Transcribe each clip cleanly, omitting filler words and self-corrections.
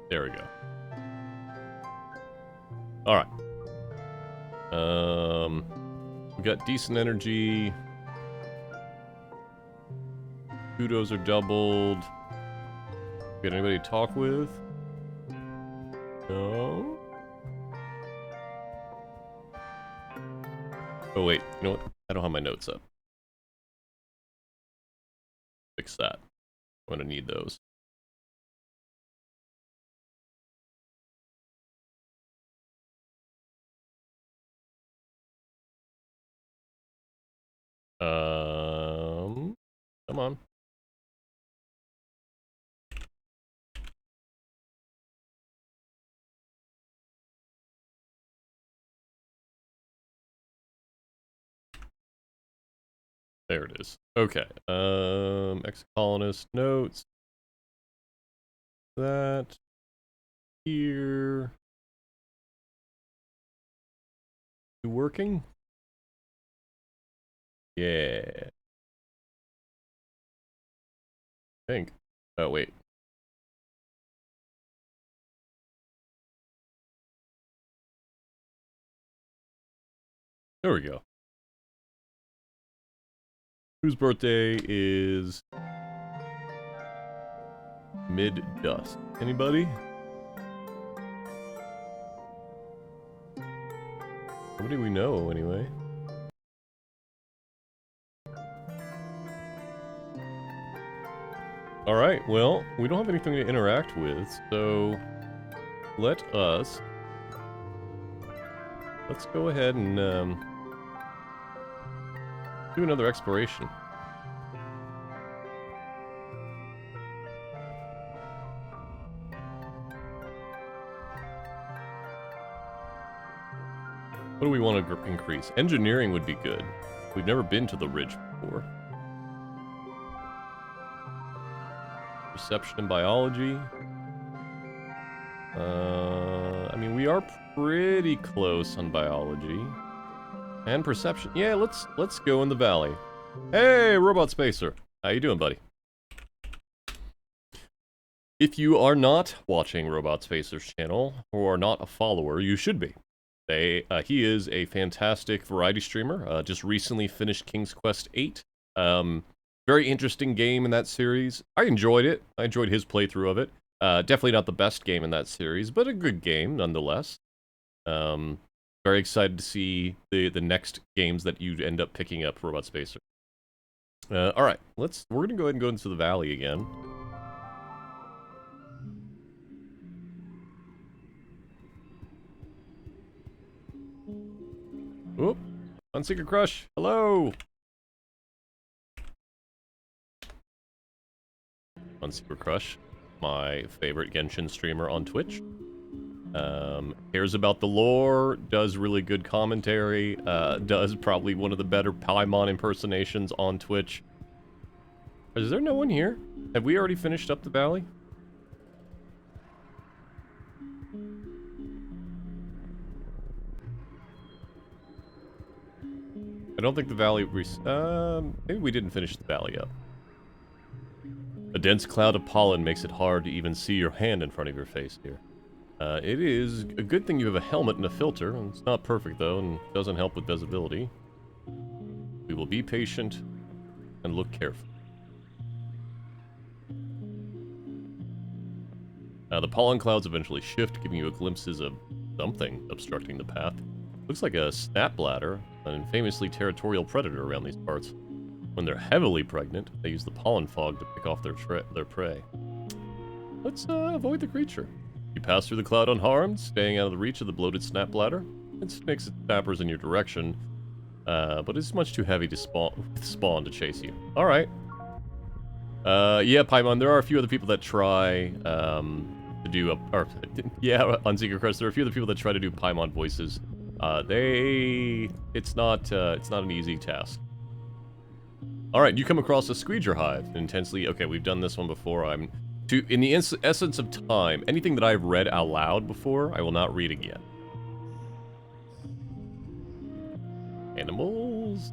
There we go. Alright. We got decent energy. Kudos are doubled. Got anybody to talk with? No? Oh wait, you know what? I don't have my notes up. Fix that. I'm gonna need those. Come on. There it is. Okay. Exocolonist notes. That here. You working? Yeah. I think. Oh wait. There we go. Whose birthday is mid-dusk? Anybody? Nobody we know, anyway. Alright, well, we don't have anything to interact with, so let's go ahead and do another exploration. What do we want to increase? Engineering would be good. We've never been to the ridge before. Perception and biology. I mean, we are pretty close on biology. And perception. Yeah, let's go in the valley. Hey, Robot Spacer. How you doing, buddy? If you are not watching Robot Spacer's channel, or are not a follower, you should be. He is a fantastic variety streamer. Just recently finished King's Quest VIII. Very interesting game in that series. I enjoyed it. I enjoyed his playthrough of it. Definitely not the best game in that series, but a good game nonetheless. Very excited to see the next games that you end up picking up, Robot Spacer. Alright, we're gonna go ahead and go into the valley again. Oop! Unsecret Crush, hello! Unsecret Crush, my favorite Genshin streamer on Twitch. Cares about the lore, does really good commentary, does probably one of the better Paimon impersonations on Twitch. Is there no one here? Have we already finished up the valley? I don't think the valley... maybe we didn't finish the valley up. A dense cloud of pollen makes it hard to even see your hand in front of your face here. It is a good thing you have a helmet and a filter. It's not perfect, though, and doesn't help with visibility. We will be patient and look carefully. The pollen clouds eventually shift, giving you glimpses of something obstructing the path. Looks like a snap bladder, an infamously territorial predator around these parts. When they're heavily pregnant, they use the pollen fog to pick off their prey. Let's avoid the creature. You pass through the cloud unharmed, staying out of the reach of the bloated snap bladder. It makes snappers in your direction, but it's much too heavy to spawn to chase you. Alright. Yeah, Paimon, there are a few other people that try to do yeah, on Secret Crest, there are a few other people that try to do Paimon voices. It's not an easy task. Alright, you come across a Squeeger Hive. Intensely, okay, we've done this one before. In the essence of time, anything that I've read out loud before, I will not read again. Animals?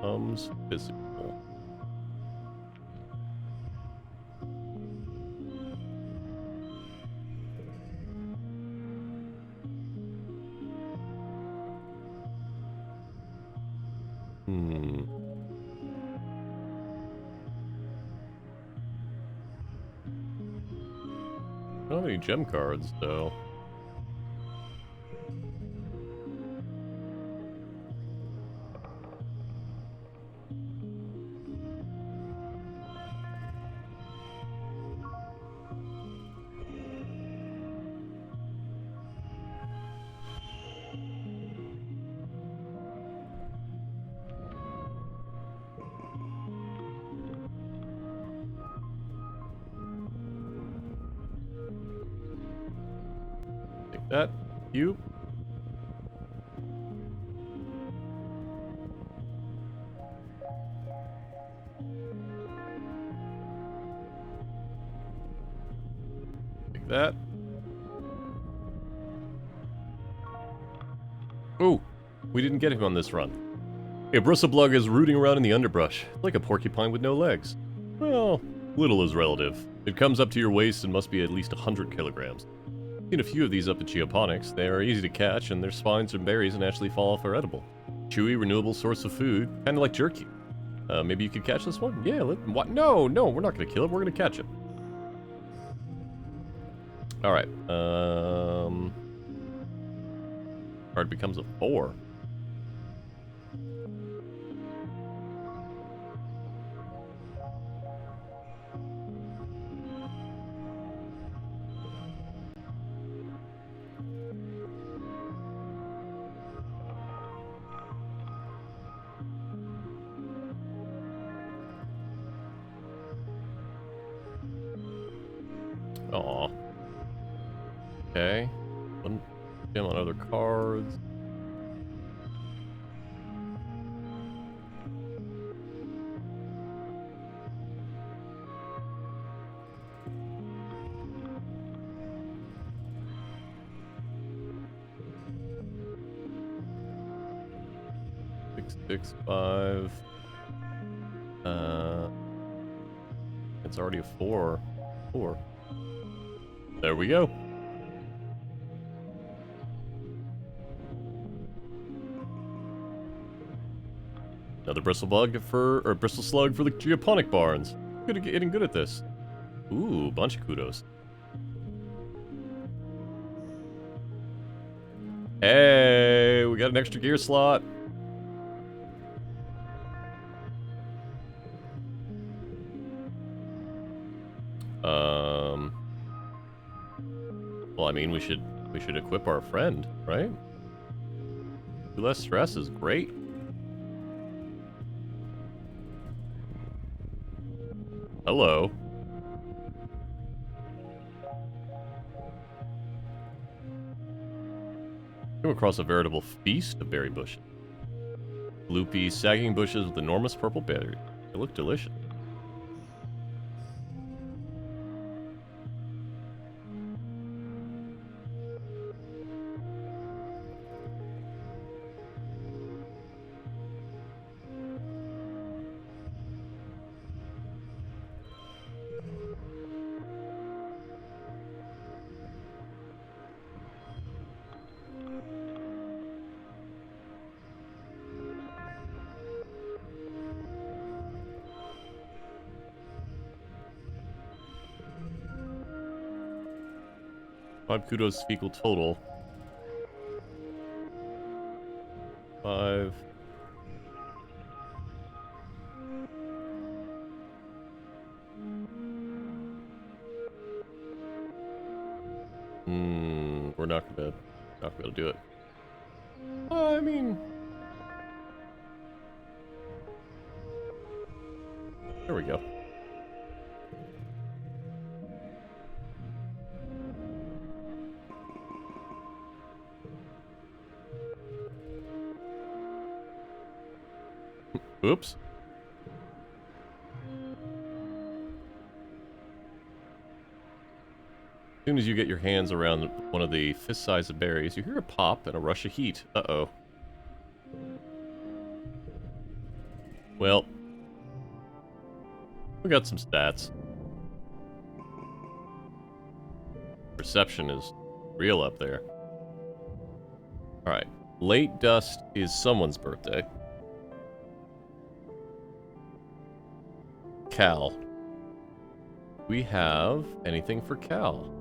becomes physical. I don't have any gem cards, though. Take that. You. Take that. Oh, we didn't get him on this run. A bristleblug is rooting around in the underbrush, like a porcupine with no legs. Well, little is relative. It comes up to your waist and must be at least 100 kilograms. I've seen a few of these up at Geoponics. They are easy to catch, and their spines and berries naturally fall off are edible. Chewy, renewable source of food, kind of like jerky. Maybe you could catch this one? Yeah, what? No, we're not going to kill it. We're going to catch it. Alright, card becomes a 4. Aw. Okay. One gem on other cards. Six, 5. It's already a 4. 4. There we go. Another bristle slug for the Geoponic barns. Good at getting good at this. Ooh, bunch of kudos. Hey, we got an extra gear slot. Well, I mean, we should equip our friend, right? 2 less stress is great. Hello. Come across a veritable feast of berry bushes. Loopy, sagging bushes with enormous purple berries. They look delicious. Five kudos equal total. 5. We're not gonna be able to do it. I mean, there we go. Oops. As soon as you get your hands around one of the fist-sized berries, you hear a pop and a rush of heat. Uh-oh. Well, we got some stats. Perception is real up there. Alright. Late dusk is someone's birthday. Cal. Do we have anything for Cal?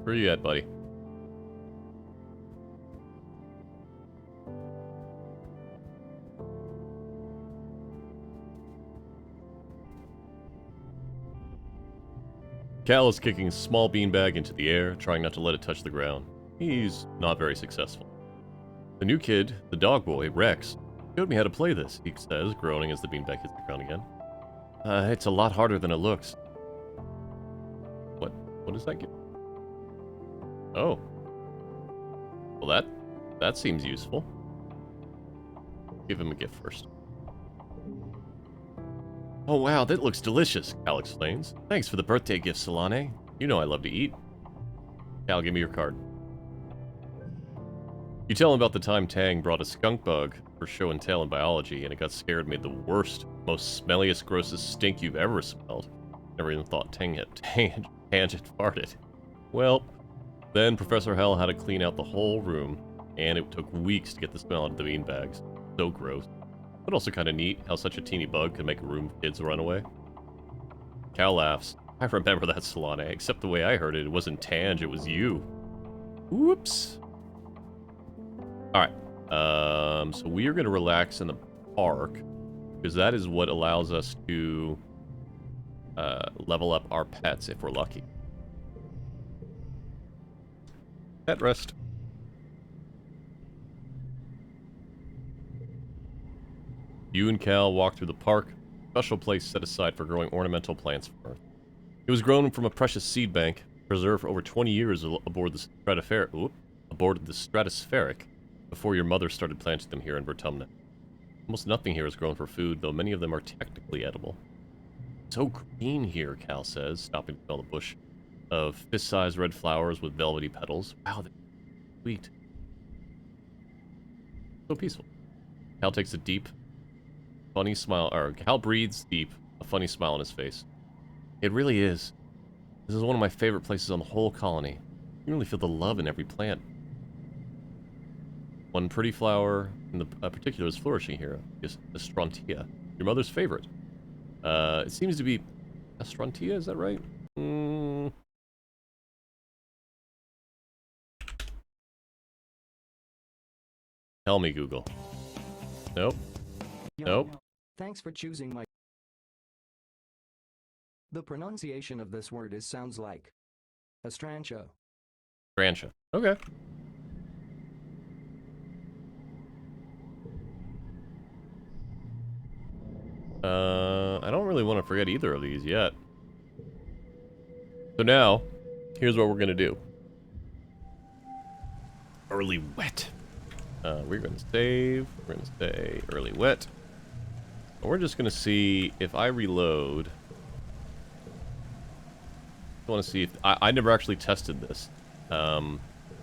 Where are you at, buddy? Cal is kicking a small beanbag into the air, trying not to let it touch the ground. He's not very successful. The new kid, the dog boy, Rex, showed me how to play this, he says, groaning as the beanbag hits the ground again. It's a lot harder than it looks. What does that give? Oh. Well, that seems useful. Give him a gift first. Oh wow, that looks delicious, Cal explains. Thanks for the birthday gift, Solane. You know I love to eat. Cal, give me your card. You tell him about the time Tang brought a skunk bug for show and tell in biology, and it got scared and made the worst, most smelliest, grossest stink you've ever smelled. Never even thought Tang had farted. Well, then Professor Hell had to clean out the whole room, and it took weeks to get the smell out of the beanbags. So gross. But also kind of neat how such a teeny bug could make a room of kids run away. Cal laughs. I remember that, Solane, except the way I heard it, it wasn't Tange, it was you. Whoops. Alright. So we are going to relax in the park, because that is what allows us to level up our pets if we're lucky. Pet rest. You and Cal walk through the park, a special place set aside for growing ornamental plants from Earth. It was grown from a precious seed bank, preserved for over 20 years aboard the stratospheric, before your mother started planting them here in Vertumna. Almost nothing here is grown for food, though many of them are technically edible. So green here, Cal says, stopping to smell the bush of fist-sized red flowers with velvety petals. Wow, they're sweet. So peaceful. Cal takes a deep, funny smile, or Cal breathes deep, a funny smile on his face. It really is. This is one of my favorite places on the whole colony. You really feel the love in every plant. One pretty flower in the particular is flourishing here, is Estrontia, your mother's favorite. It seems to be Estrontia, is that right? Tell me, Google. Nope. Nope. Thanks for choosing my... The pronunciation of this word sounds like Estrantia. Estrantia. Okay. I don't really want to forget either of these yet. So now, here's what we're gonna do. Early wet. We're gonna save. We're gonna stay early wet. And we're just gonna see if I reload. I want to see if I never actually tested this.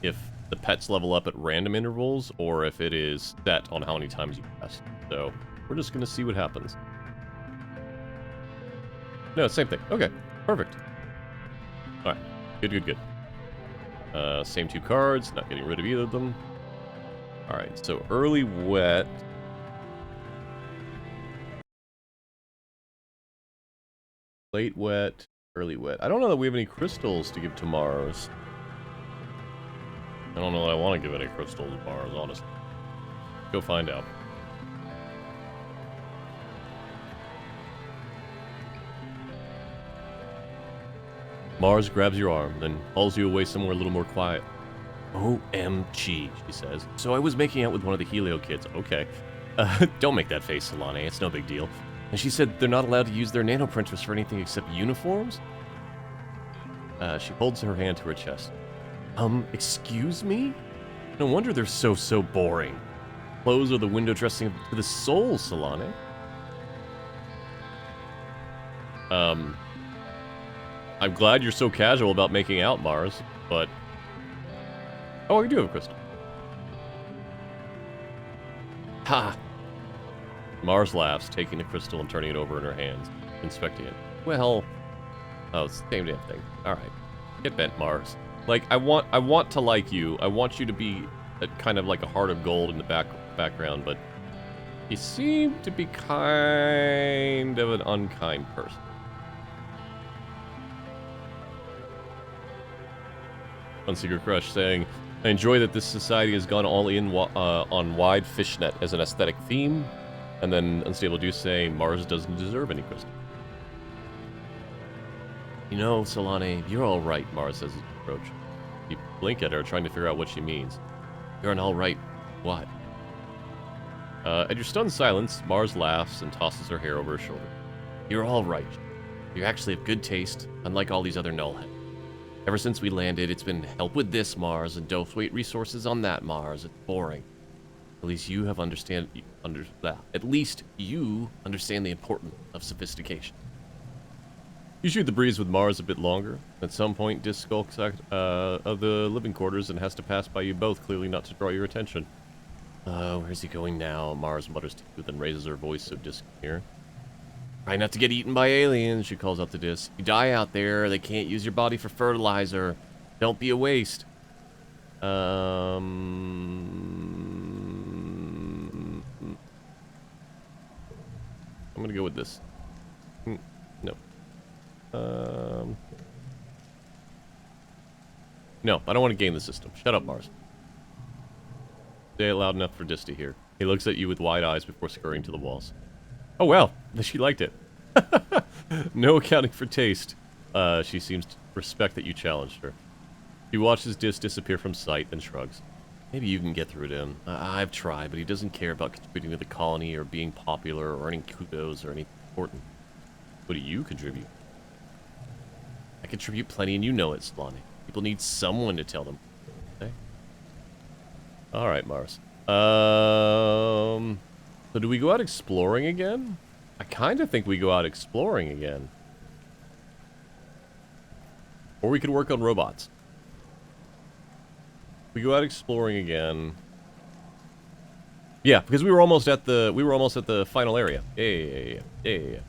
If the pets level up at random intervals or if it is set on how many times you test. So we're just gonna see what happens. No, same thing. Okay, perfect. Alright, good. Same two cards, not getting rid of either of them. Alright, so early wet. Late wet, early wet. I don't know that we have any crystals to give to Mars. I don't know that I want to give any crystals to Mars, honestly. Go find out. Mars grabs your arm, then hauls you away somewhere a little more quiet. OMG, she says. So I was making out with one of the Helio kids. Okay. Don't make that face, Solane. It's no big deal. And she said they're not allowed to use their nanoprinters for anything except uniforms? She holds her hand to her chest. Excuse me? No wonder they're so boring. Clothes are the window dressing to the soul, Solane. I'm glad you're so casual about making out, Mars, but Oh, you do have a crystal. Ha! Mars laughs, taking the crystal and turning it over in her hands, inspecting it. Well, oh, it's the same damn thing. All right, get bent, Mars. Like, I want to like you. I want you to be kind of like a heart of gold in the background, but you seem to be kind of an unkind person. Unseeker Crush saying, I enjoy that this society has gone all in on wide fishnet as an aesthetic theme. And then Unstable Deuce saying, Mars doesn't deserve any crystal. You know, Solane, you're alright, Mars says as you approach. You blink at her, trying to figure out what she means. You're an alright what? At your stunned silence, Mars laughs and tosses her hair over her shoulder. You're alright. You actually have good taste, unlike all these other nullheads. Ever since we landed, it's been help with this Mars and dose-weight resources on that Mars. It's boring. At least you understand the importance of sophistication. You shoot the breeze with Mars a bit longer. At some point, Dis skulks out of the living quarters and has to pass by you both, clearly not to draw your attention. Where's he going now? Mars mutters to you, then raises her voice so Dis can hear. Try not to get eaten by aliens, she calls out to Dis. You die out there, they can't use your body for fertilizer. Don't be a waste. I'm gonna go with this. No. No, I don't want to game the system. Shut up, Mars. Say it loud enough for Dis to hear. He looks at you with wide eyes before scurrying to the walls. Oh, well. She liked it. No accounting for taste. She seems to respect that you challenged her. He watches Dis disappear from sight and shrugs. Maybe you can get through to him. I've tried, but he doesn't care about contributing to the colony or being popular or earning kudos or anything important. What do you contribute? I contribute plenty and you know it, Solane. People need someone to tell them. Okay? Alright, Mars. So do we go out exploring again? I kind of think we go out exploring again. Or we could work on robots. We go out exploring again. Yeah, because we were almost at the final area. Yeah.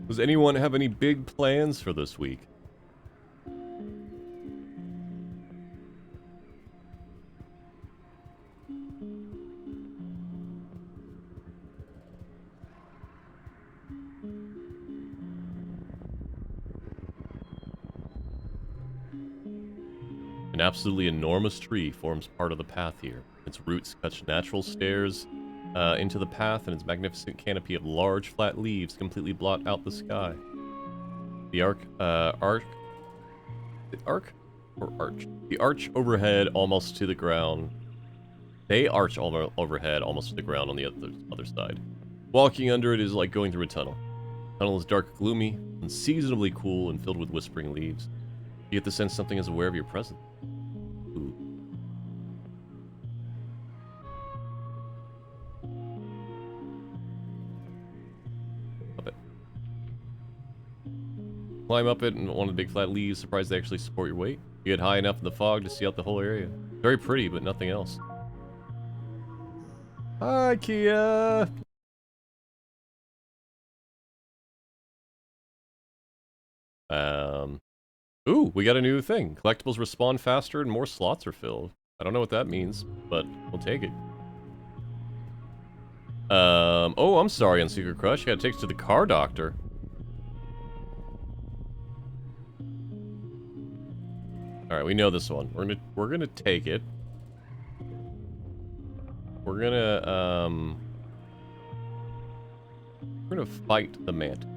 Does anyone have any big plans for this week? An absolutely enormous tree forms part of the path here. Its roots cut natural stairs into the path, and its magnificent canopy of large, flat leaves completely blot out the sky. The arch overhead almost to the ground. They arch overhead almost to the ground on the other side. Walking under it is like going through a tunnel. The tunnel is dark, gloomy, unseasonably cool, and filled with whispering leaves. You get the sense something is aware of your presence. Ooh. Up it. Climb up it and one of the big flat leaves. Surprised they actually support your weight. You get high enough in the fog to see out the whole area. Very pretty, but nothing else. Hi, Kia! Ooh, we got a new thing. Collectibles respawn faster and more slots are filled. I don't know what that means, but we'll take it. Oh, I'm sorry, Unseeker Crush. You gotta take us to the car doctor. Alright, we know this one. We're gonna take it. We're gonna fight the manticore.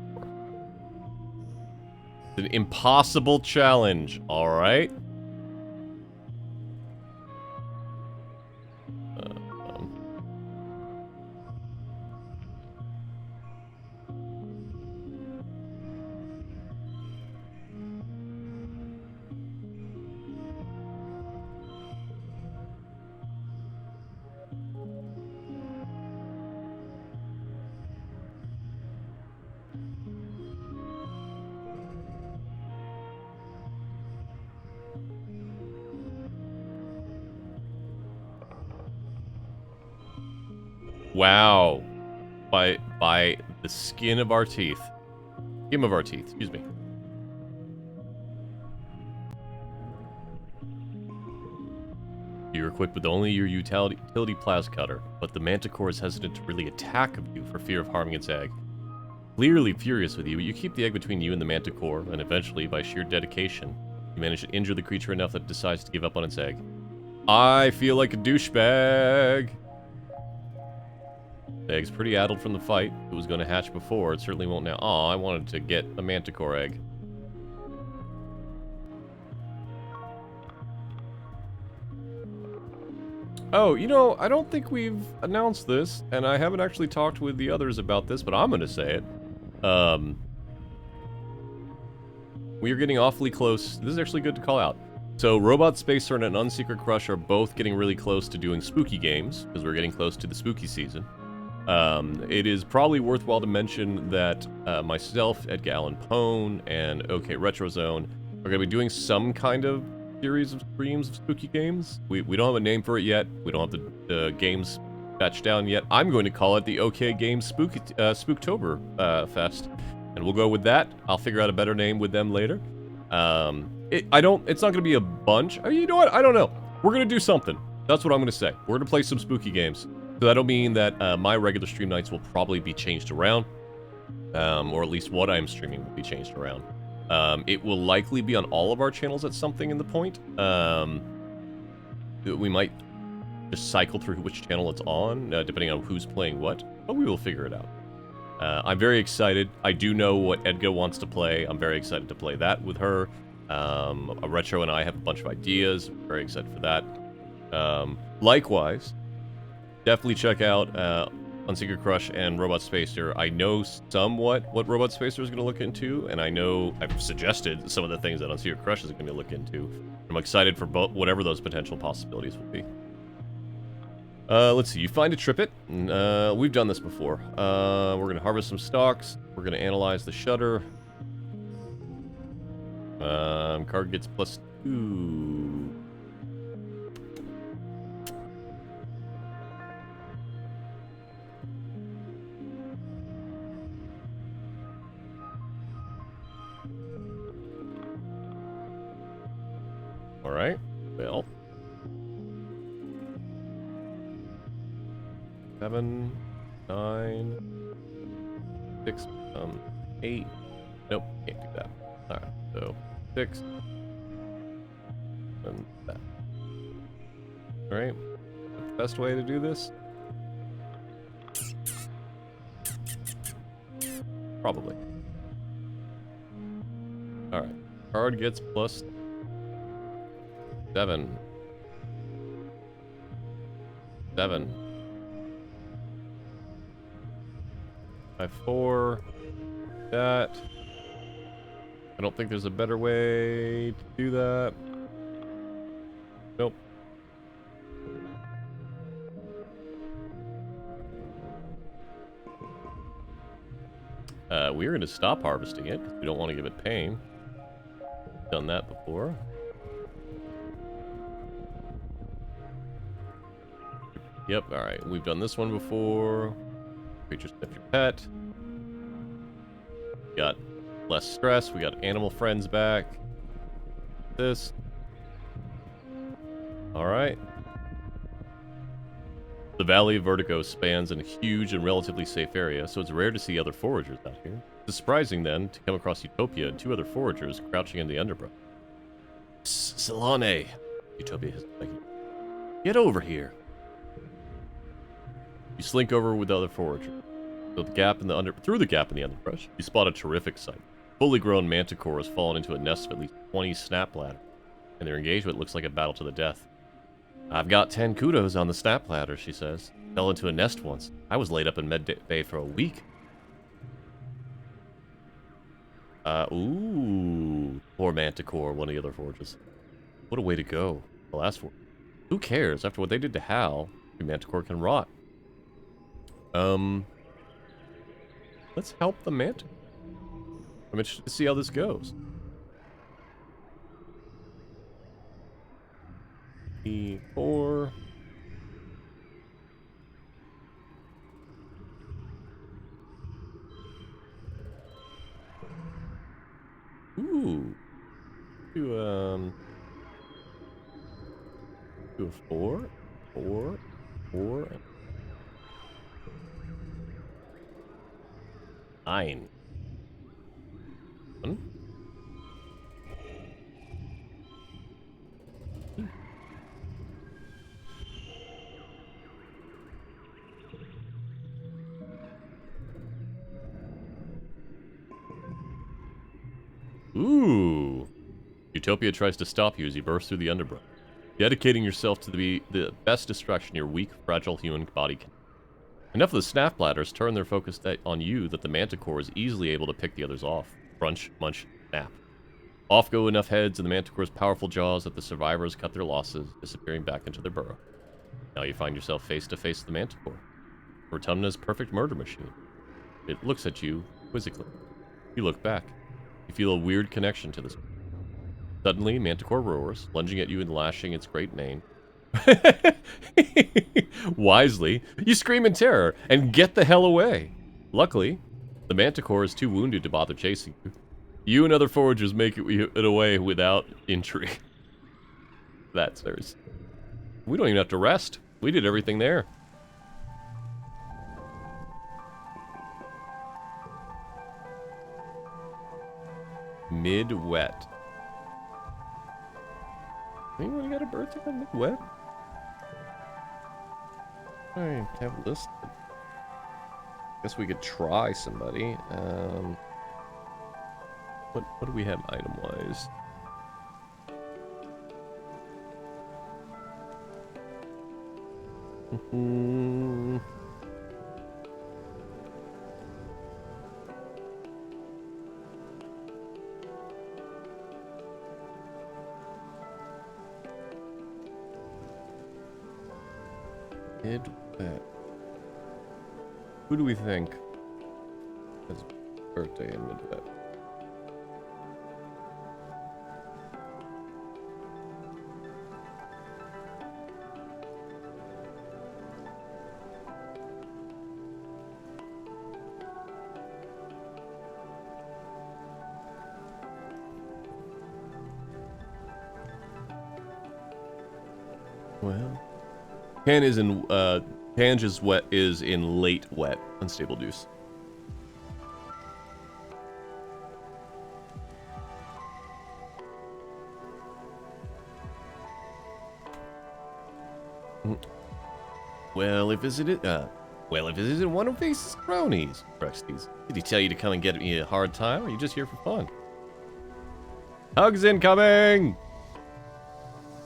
It's an impossible challenge, alright? Wow. By the skin of our teeth. Skin of our teeth, excuse me. You're equipped with only your utility plas cutter, but the manticore is hesitant to really attack of you for fear of harming its egg. Clearly furious with you, you keep the egg between you and the manticore, and eventually, by sheer dedication, you manage to injure the creature enough that it decides to give up on its egg. I feel like a douchebag. The egg's pretty addled from the fight. It was going to hatch before. It certainly won't now. Aw, I wanted to get a manticore egg. Oh, you know, I don't think we've announced this, and I haven't actually talked with the others about this, but I'm going to say it. We are getting awfully close. This is actually good to call out. So, Robot Spacer and an Unsecret Crush are both getting really close to doing spooky games, because we're getting close to the spooky season. It is probably worthwhile to mention that myself, Edgar Allan Pone, and OK Retrozone are going to be doing some kind of series of streams of spooky games. We don't have a name for it yet. We don't have the games batched down yet. I'm going to call it the OK Games Spooktober Fest. And we'll go with that. I'll figure out a better name with them later. It's not going to be a bunch. Oh, you know what? I don't know. We're going to do something. That's what I'm going to say. We're going to play some spooky games. So that'll mean that my regular stream nights will probably be changed around. Or at least what I'm streaming will be changed around. It will likely be on all of our channels at something in the point. We might just cycle through which channel it's on, depending on who's playing what. But we will figure it out. I'm very excited. I do know what Edgar wants to play. I'm very excited to play that with her. A Retro and I have a bunch of ideas. Very excited for that. Likewise, definitely check out Unsecret Crush and Robot Spacer. I know somewhat what Robot Spacer is going to look into, and I know I've suggested some of the things that Unsecret Crush is going to look into. I'm excited for whatever those potential possibilities will be. Let's see. You find a triplet. We've done this before. We're going to harvest some stalks. We're going to analyze the shutter. Card gets +2. Alright. Well. 7, 9, 6, 8. Nope, can't do that. Alright, so 6. And that. Alright. The best way to do this? Probably. Alright. Card gets +7. 7. 4. That. I don't think there's a better way to do that. Nope. We're going to stop harvesting it, because we don't want to give it pain. Done that before. Yep, alright. We've done this one before. Creature sniff your pet. Got less stress. We got animal friends back. This. Alright. The Valley of Vertigo spans a huge and relatively safe area, so it's rare to see other foragers out here. It's surprising, then, to come across Utopia and 2 other foragers crouching in the underbrush. Solane, Utopia is like, get over here. You slink over with the other forager. Through the gap in the underbrush, you spot a terrific sight. Fully grown manticore has fallen into a nest of at least 20 snap ladders, and their engagement looks like a battle to the death. I've got 10 kudos on the snap ladder, she says. Fell into a nest once. I was laid up in med bay for a week. Ooh. Poor manticore, one of the other forges. What a way to go. The last forge. Who cares? After what they did to Hal, the manticore can rot. Let's help the manticore. I'm interested to see how this goes. E4. Ooh. Do do a 4, 4, 4, 9. One. Ooh. Utopia tries to stop you as you burst through the underbrush, dedicating yourself to be the best destruction your weak, fragile human body can. Enough of the snap bladders turn their focus on you that the manticore is easily able to pick the others off. Crunch, munch, snap. Off go enough heads in the manticore's powerful jaws that the survivors cut their losses, disappearing back into their burrow. Now you find yourself face to face with the manticore, Rotumna's perfect murder machine. It looks at you quizzically. You look back. You feel a weird connection to this. Suddenly, Manticore roars, lunging at you and lashing its great mane. Wisely, you scream in terror and get the hell away. Luckily, the Manticore is too wounded to bother chasing you. You and other foragers make it away without injury. That's theirs. We don't even have to rest. We did everything there. Mid-wet. Anyone got a birthday on mid-wet? I have a list. Guess we could try somebody. What do we have item-wise? Mid-wet. Who do we think has birthday in mid-wet? Well, Pan is in Tange's wet is in late wet, unstable deuce. Well, if it isn't one of Face's cronies, Rexties. Did he tell you to come and get me a hard time, or are you just here for fun? Hugs incoming!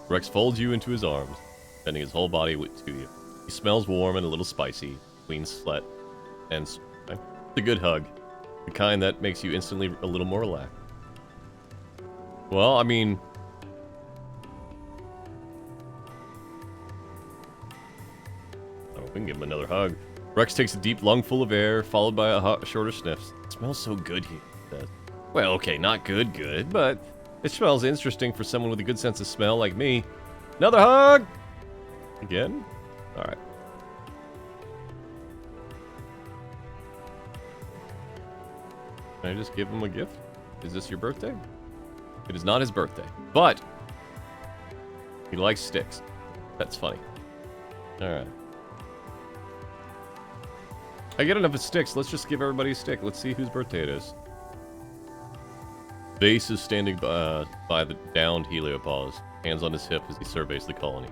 Rex folds you into his arms, bending his whole body to you. He smells warm and a little spicy, between sweat and sweat. It's a good hug. The kind that makes you instantly a little more relaxed. Well, I mean... oh, we can give him another hug. Rex takes a deep lungful of air, followed by a shorter sniff. It smells so good, he says. Well, okay, not good, but it smells interesting for someone with a good sense of smell like me. Another hug! Again? Alright. Can I just give him a gift? Is this your birthday? It is not his birthday, but he likes sticks. That's funny. Alright. I get enough of sticks. Let's just give everybody a stick. Let's see whose birthday it is. Base is standing by the downed heliopause, hands on his hip as he surveys the colony.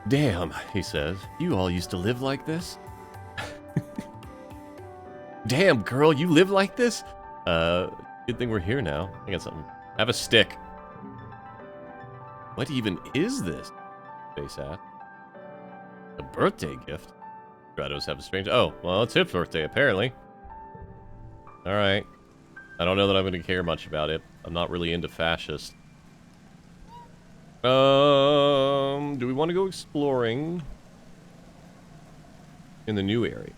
Damn, he says. You all used to live like this? Damn, girl, you live like this? Good thing we're here now. I got something. Have a stick. What even is this? Base asked. A birthday gift? Stratos have a strange... oh, well, it's his birthday, apparently. Alright. I don't know that I'm going to care much about it. I'm not really into fascist. Do we want to go exploring in the new area?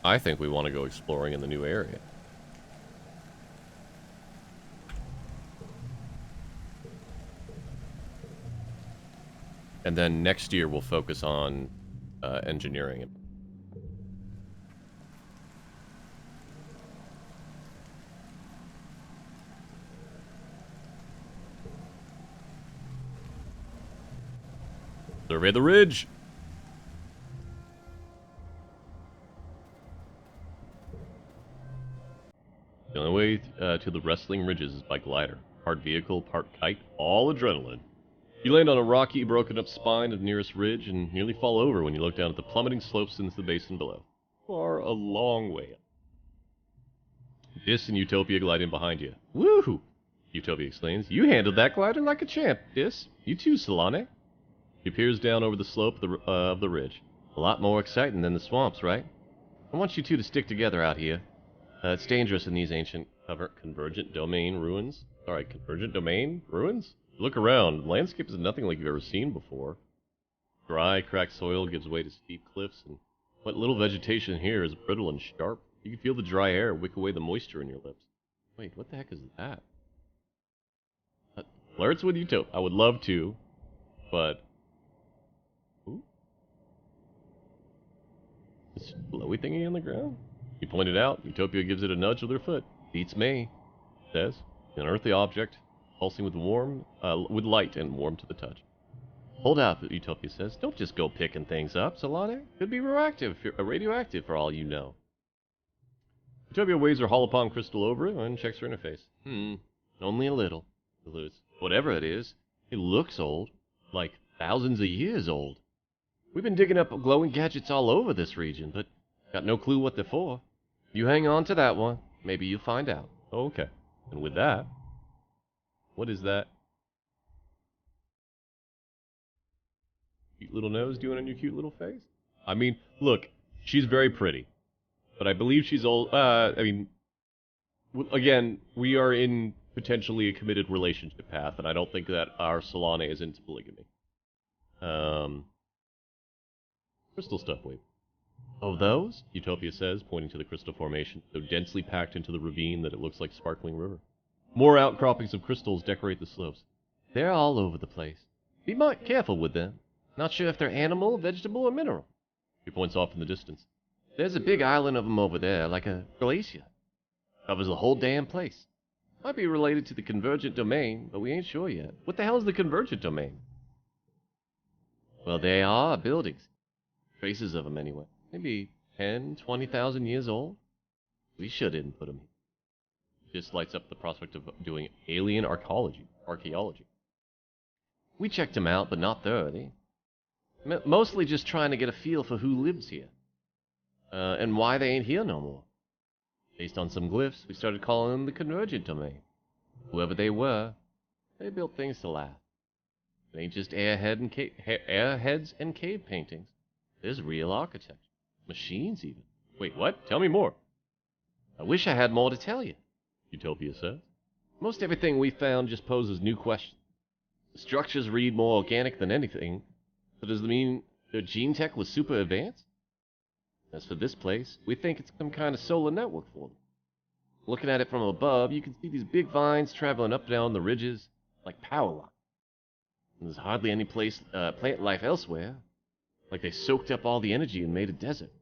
I think we want to go exploring in the new area. And then next year we'll focus on engineering. Survey the ridge! The only way to the wrestling ridges is by glider. Part vehicle, part kite, all adrenaline. You land on a rocky, broken-up spine of the nearest ridge and nearly fall over when you look down at the plummeting slopes into the basin below. Far a long way up. Dis and Utopia glide in behind you. Woohoo! Utopia exclaims. You handled that glider like a champ, Dis. You too, Solane. He peers down over the slope of the ridge. A lot more exciting than the swamps, right? I want you two to stick together out here. It's dangerous in these ancient convergent domain ruins. Sorry, convergent domain ruins? Look around. The landscape is nothing like you've ever seen before. Dry, cracked soil gives way to steep cliffs, and what little vegetation here is brittle and sharp. You can feel the dry air wick away the moisture in your lips. Wait, what the heck is that? Flirts with Utopia. I would love to, but... Ooh. This glowy thingy on the ground? You point it out. Utopia gives it a nudge with her foot. Beats me, says. An earthly object, pulsing with with light and warm to the touch. Hold up, Utopia says. Don't just go picking things up, Solane. Could be radioactive for all you know. Utopia waves her holopalm crystal over it and checks her interface. Only a little, alludes. Whatever it is, it looks old. Like thousands of years old. We've been digging up glowing gadgets all over this region, but got no clue what they're for. You hang on to that one. Maybe you'll find out. Okay. And with that... What is that? Cute little nose doing on your cute little face? I mean, look, she's very pretty. But I believe she's old... again, we are in potentially a committed relationship path, and I don't think that our Solane is into polygamy. Crystal stuff, wait. Oh, those? Utopia says, pointing to the crystal formation, so densely packed into the ravine that it looks like sparkling river. More outcroppings of crystals decorate the slopes. They're all over the place. Be careful with them. Not sure if they're animal, vegetable, or mineral. He points off in the distance. There's a big island of them over there, like a glacier. Covers the whole damn place. Might be related to the convergent domain, but we ain't sure yet. What the hell is the convergent domain? Well, they are buildings. Traces of them, anyway. Maybe 10, 20,000 years old? We sure didn't put them here. This lights up the prospect of doing alien archaeology. We checked them out, but not thoroughly. Mostly just trying to get a feel for who lives here. And why they ain't here no more. Based on some glyphs, we started calling them the convergent domain. Whoever they were, they built things to last. It ain't just airheads and cave paintings. There's real architecture. Machines, even. Wait, what? Tell me more. I wish I had more to tell you, Utopia says. Most everything we found just poses new questions. The structures read more organic than anything, so does it mean their gene tech was super advanced? As for this place, we think it's some kind of solar network for them. Looking at it from above, you can see these big vines traveling up and down the ridges like power lines. And there's hardly any plant life elsewhere, like they soaked up all the energy and made a desert.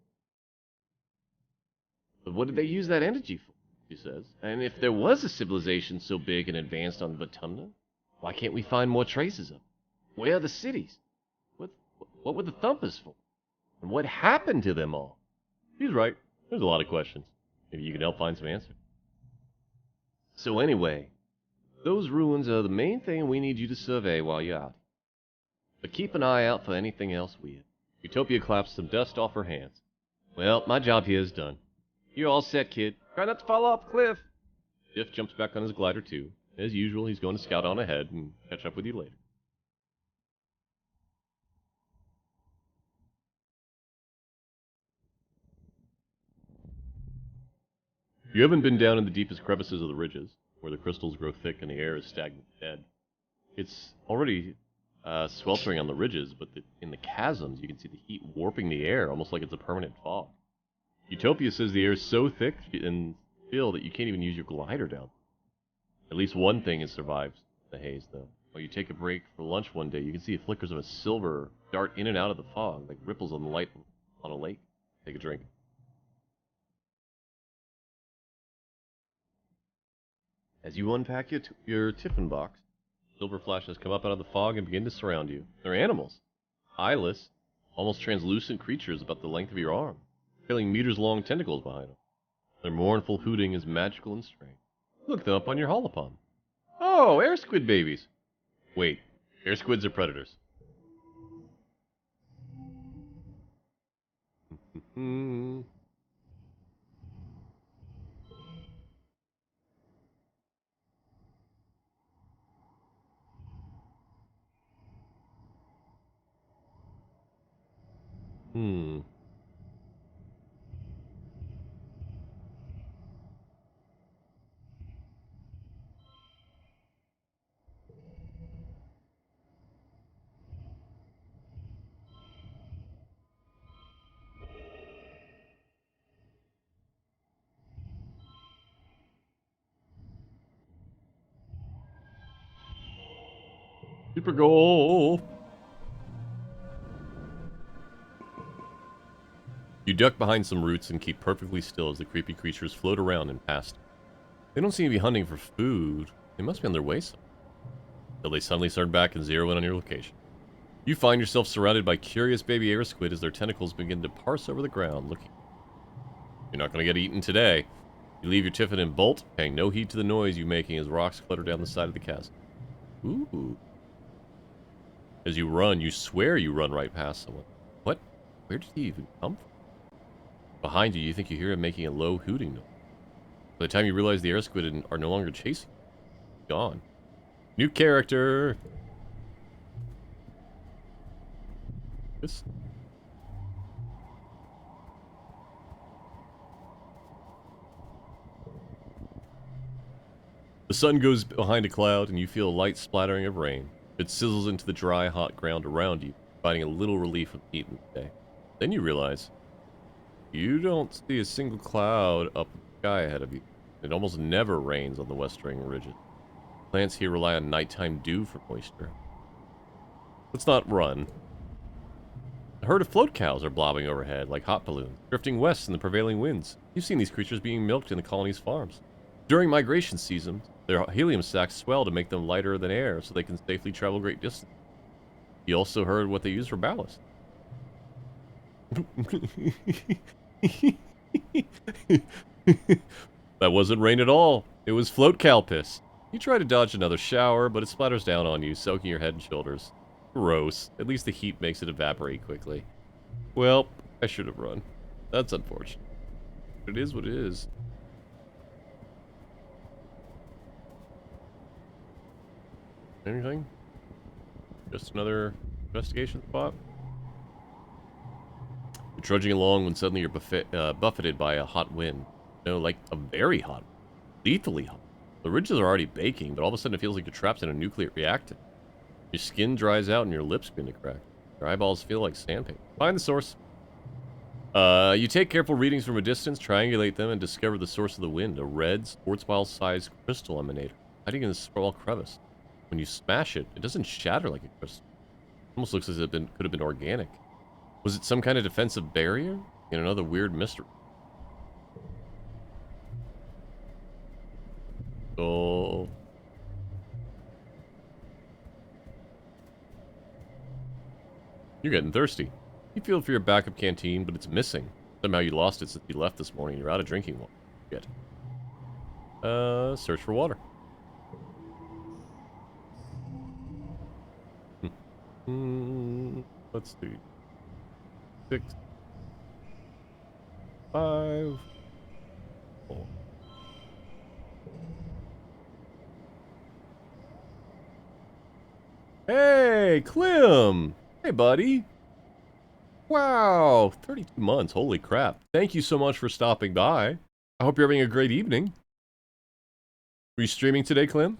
But what did they use that energy for, she says. And if there was a civilization so big and advanced on Batumna, why can't we find more traces of them? Where are the cities? What were the Thumpers for? And what happened to them all? He's right. There's a lot of questions. Maybe you can help find some answers. So anyway, those ruins are the main thing we need you to survey while you're out. But keep an eye out for anything else weird. Utopia claps some dust off her hands. Well, my job here is done. You're all set, kid. Try not to fall off the cliff. Jeff jumps back on his glider, too. As usual, he's going to scout on ahead and catch up with you later. You haven't been down in the deepest crevices of the ridges, where the crystals grow thick and the air is stagnant dead. It's already sweltering on the ridges, but in the chasms, you can see the heat warping the air, almost like it's a permanent fog. Utopia says the air is so thick and still that you can't even use your glider down. At least one thing has survived the haze, though. While you take a break for lunch one day, you can see flickers of a silver dart in and out of the fog, like ripples on the light on a lake. Take a drink. As you unpack your tiffin box, silver flashes come up out of the fog and begin to surround you. They're animals. eyeless, almost translucent creatures about the length of your arm, trailing meters-long tentacles behind them. Their mournful hooting is magical and strange. Look them up on your holopon. Oh, air squid babies! Wait, air squids are predators. Hmm. Hmm. Super goal! You duck behind some roots and keep perfectly still as the creepy creatures float around and past. They don't seem to be hunting for food. They must be on their way somewhere. Until they suddenly start back and zero in on your location. You find yourself surrounded by curious baby air squid as their tentacles begin to parse over the ground, looking. You're not going to get eaten today. You leave your tiffin and bolt, paying no heed to the noise you making as rocks clutter down the side of the chasm. Ooh. As you run, you swear you run right past someone. What? Where did he even come from? Behind you, you think you hear him making a low hooting noise. By the time you realize the air squid are no longer chasing you, gone. New character! This. The sun goes behind a cloud and you feel a light splattering of rain. It sizzles into the dry, hot ground around you, providing a little relief from the heat in the day. Then you realize you don't see a single cloud up in the sky ahead of you. It almost never rains on the western ridges. Plants here rely on nighttime dew for moisture. Let's not run. A herd of float cows are blobbing overhead like hot balloons, drifting west in the prevailing winds. You've seen these creatures being milked in the colony's farms. During migration season, their helium sacs swell to make them lighter than air so they can safely travel great distances. You also heard what they use for ballast. That wasn't rain at all. It was float cow piss. You try to dodge another shower, but it splatters down on you, soaking your head and shoulders. Gross. At least the heat makes it evaporate quickly. Well, I should have run. That's unfortunate. But it is what it is. Anything? Just another investigation spot? You're trudging along when suddenly you're buffeted by a hot wind. No, like a very hot, lethally hot. The ridges are already baking, but all of a sudden it feels like you're trapped in a nuclear reactor. Your skin dries out and your lips begin to crack. Your eyeballs feel like sandpaper. Find the source. You take careful readings from a distance, triangulate them, and discover the source of the wind. A red, sports ball-sized crystal emanator, hiding in a small crevice. When you smash it, it doesn't shatter like a crystal. It almost looks as if it could have been organic. Was it some kind of defensive barrier? In another weird mystery. Oh. You're getting thirsty. You feel for your backup canteen, but it's missing. Somehow you lost it since you left this morning. You're out of drinking water. Good. Search for water. Let's see. 6, 5, 4. Hey, Clem! Hey, buddy! Wow, 32 months, holy crap. Thank you so much for stopping by. I hope you're having a great evening. Were you streaming today, Clem?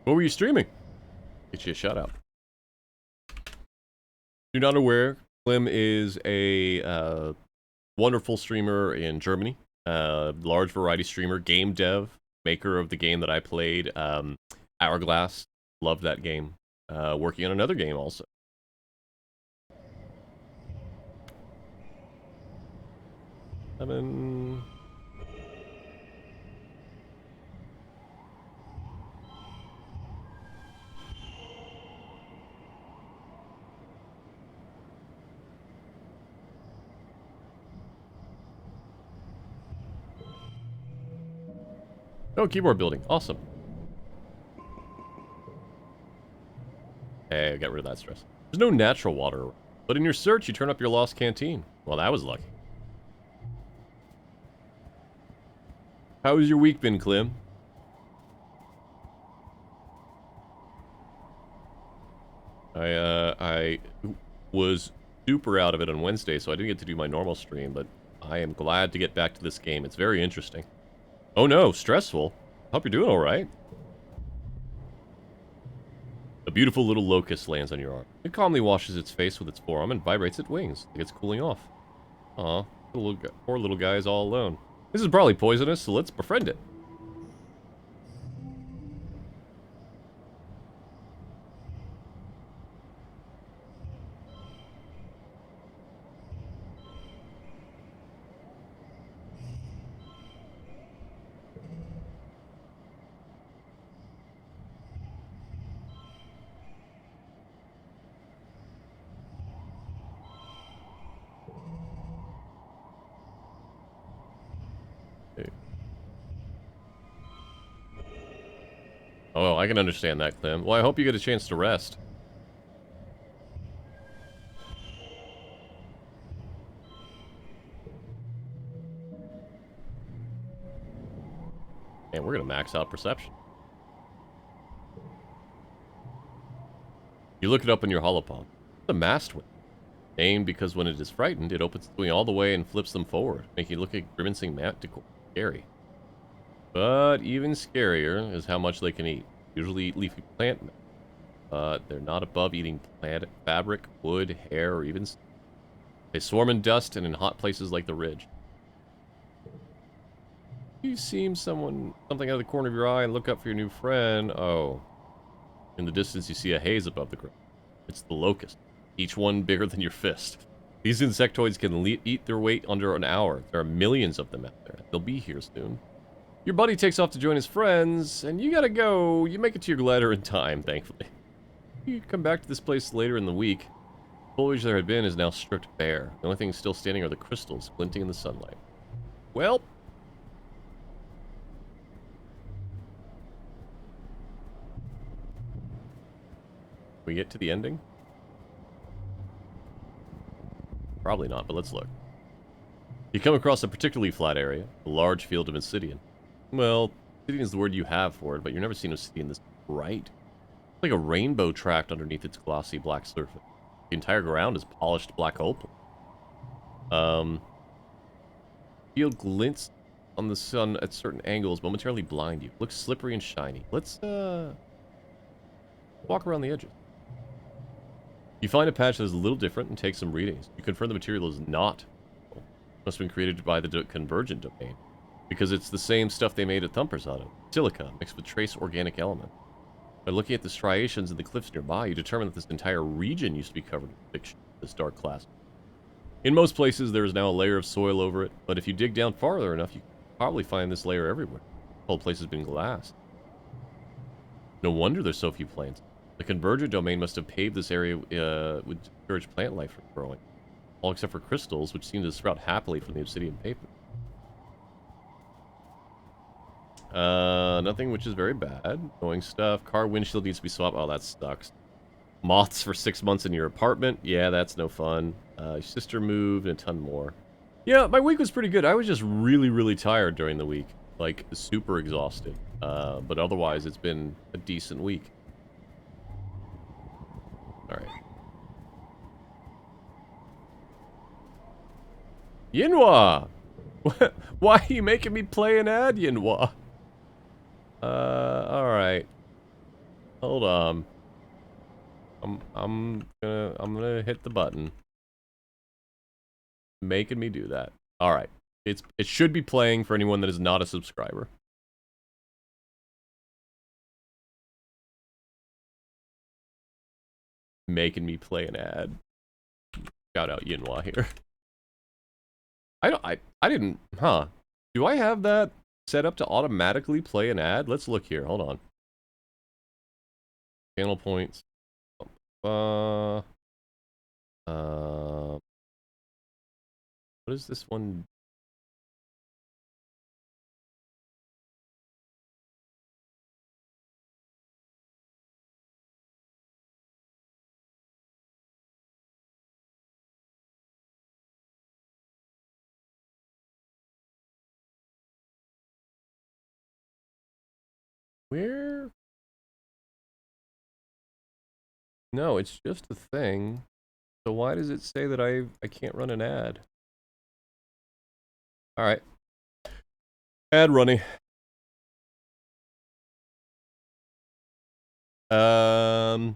What were you streaming? Get you a shout out. If you're not aware, Clem is a wonderful streamer in Germany. Large variety streamer, game dev, maker of the game that I played, Hourglass. Loved that game. Working on another game also. 7. Oh, keyboard building. Awesome. Hey, I got rid of that stress. There's no natural water, but in your search, you turn up your lost canteen. Well, that was lucky. How has your week been, Clem? I was super out of it on Wednesday, so I didn't get to do my normal stream, but I am glad to get back to this game. It's very interesting. Oh no, stressful. Hope you're doing alright. A beautiful little locust lands on your arm. It calmly washes its face with its forearm and vibrates its wings, like it's cooling off. Aw, poor little guy is all alone. This is probably poisonous, so let's befriend it. Okay. Oh, I can understand that, Clem. Well, I hope you get a chance to rest. And we're gonna max out perception. You look it up in your holopod. It's a mast wing. Named because when it is frightened, it opens its wing all the way and flips them forward, making it look like grimacing manticore. Scary. But even scarier is how much they can eat. Usually eat leafy plant matter. But they're not above eating plant fabric, wood, hair, or even... They swarm in dust and in hot places like the ridge. You see something out of the corner of your eye and look up for your new friend. Oh. In the distance you see a haze above the ground. It's the locust. Each one bigger than your fist. These insectoids can eat their weight under an hour. There are millions of them out there. They'll be here soon. Your buddy takes off to join his friends, and you gotta go. You make it to your glider in time, thankfully. You come back to this place later in the week. Foliage there had been is now stripped bare. The only thing still standing are the crystals glinting in the sunlight. Well... we get to the ending? Probably not, but let's look. You come across a particularly flat area, a large field of obsidian. Well, obsidian is the word you have for it, but you've never seen obsidian this bright. It's like a rainbow tracked underneath its glossy black surface. The entire ground is polished black opal. Field glints on the sun at certain angles, momentarily blind you. Looks slippery and shiny. Let's, walk around the edges. You find a patch that is a little different and take some readings. You confirm the material is not. Must have been created by the convergent domain. Because it's the same stuff they made at Thumper's out of. Silica, mixed with trace organic element. By looking at the striations in the cliffs nearby, you determine that this entire region used to be covered with fiction, this dark class. In most places, there is now a layer of soil over it, but if you dig down farther enough, you can probably find this layer everywhere. The whole place has been glassed. No wonder there's so few plants. The convergent domain must have paved this area with discouraged plant life from growing. All except for crystals, which seem to sprout happily from the obsidian pavement. Nothing, which is very bad. Annoying stuff. Car windshield needs to be swapped. Oh, that sucks. Moths for 6 months in your apartment. Yeah, that's no fun. Your sister moved and a ton more. Yeah, my week was pretty good. I was just really, really tired during the week. Like, super exhausted. But otherwise, it's been a decent week. Alright. Yinhua! Why are you making me play an ad, Yinhua? Alright. Hold on. I'm gonna hit the button. Making me do that. Alright. It should be playing for anyone that is not a subscriber. Making me play an ad. Shout out Yinhua here. I didn't, huh? Do I have that set up to automatically play an ad? Let's look here. Hold on. Channel points. Uh, what is this one? Where? No, it's just a thing. So why does it say that I can't run an ad? All right. Ad running. No,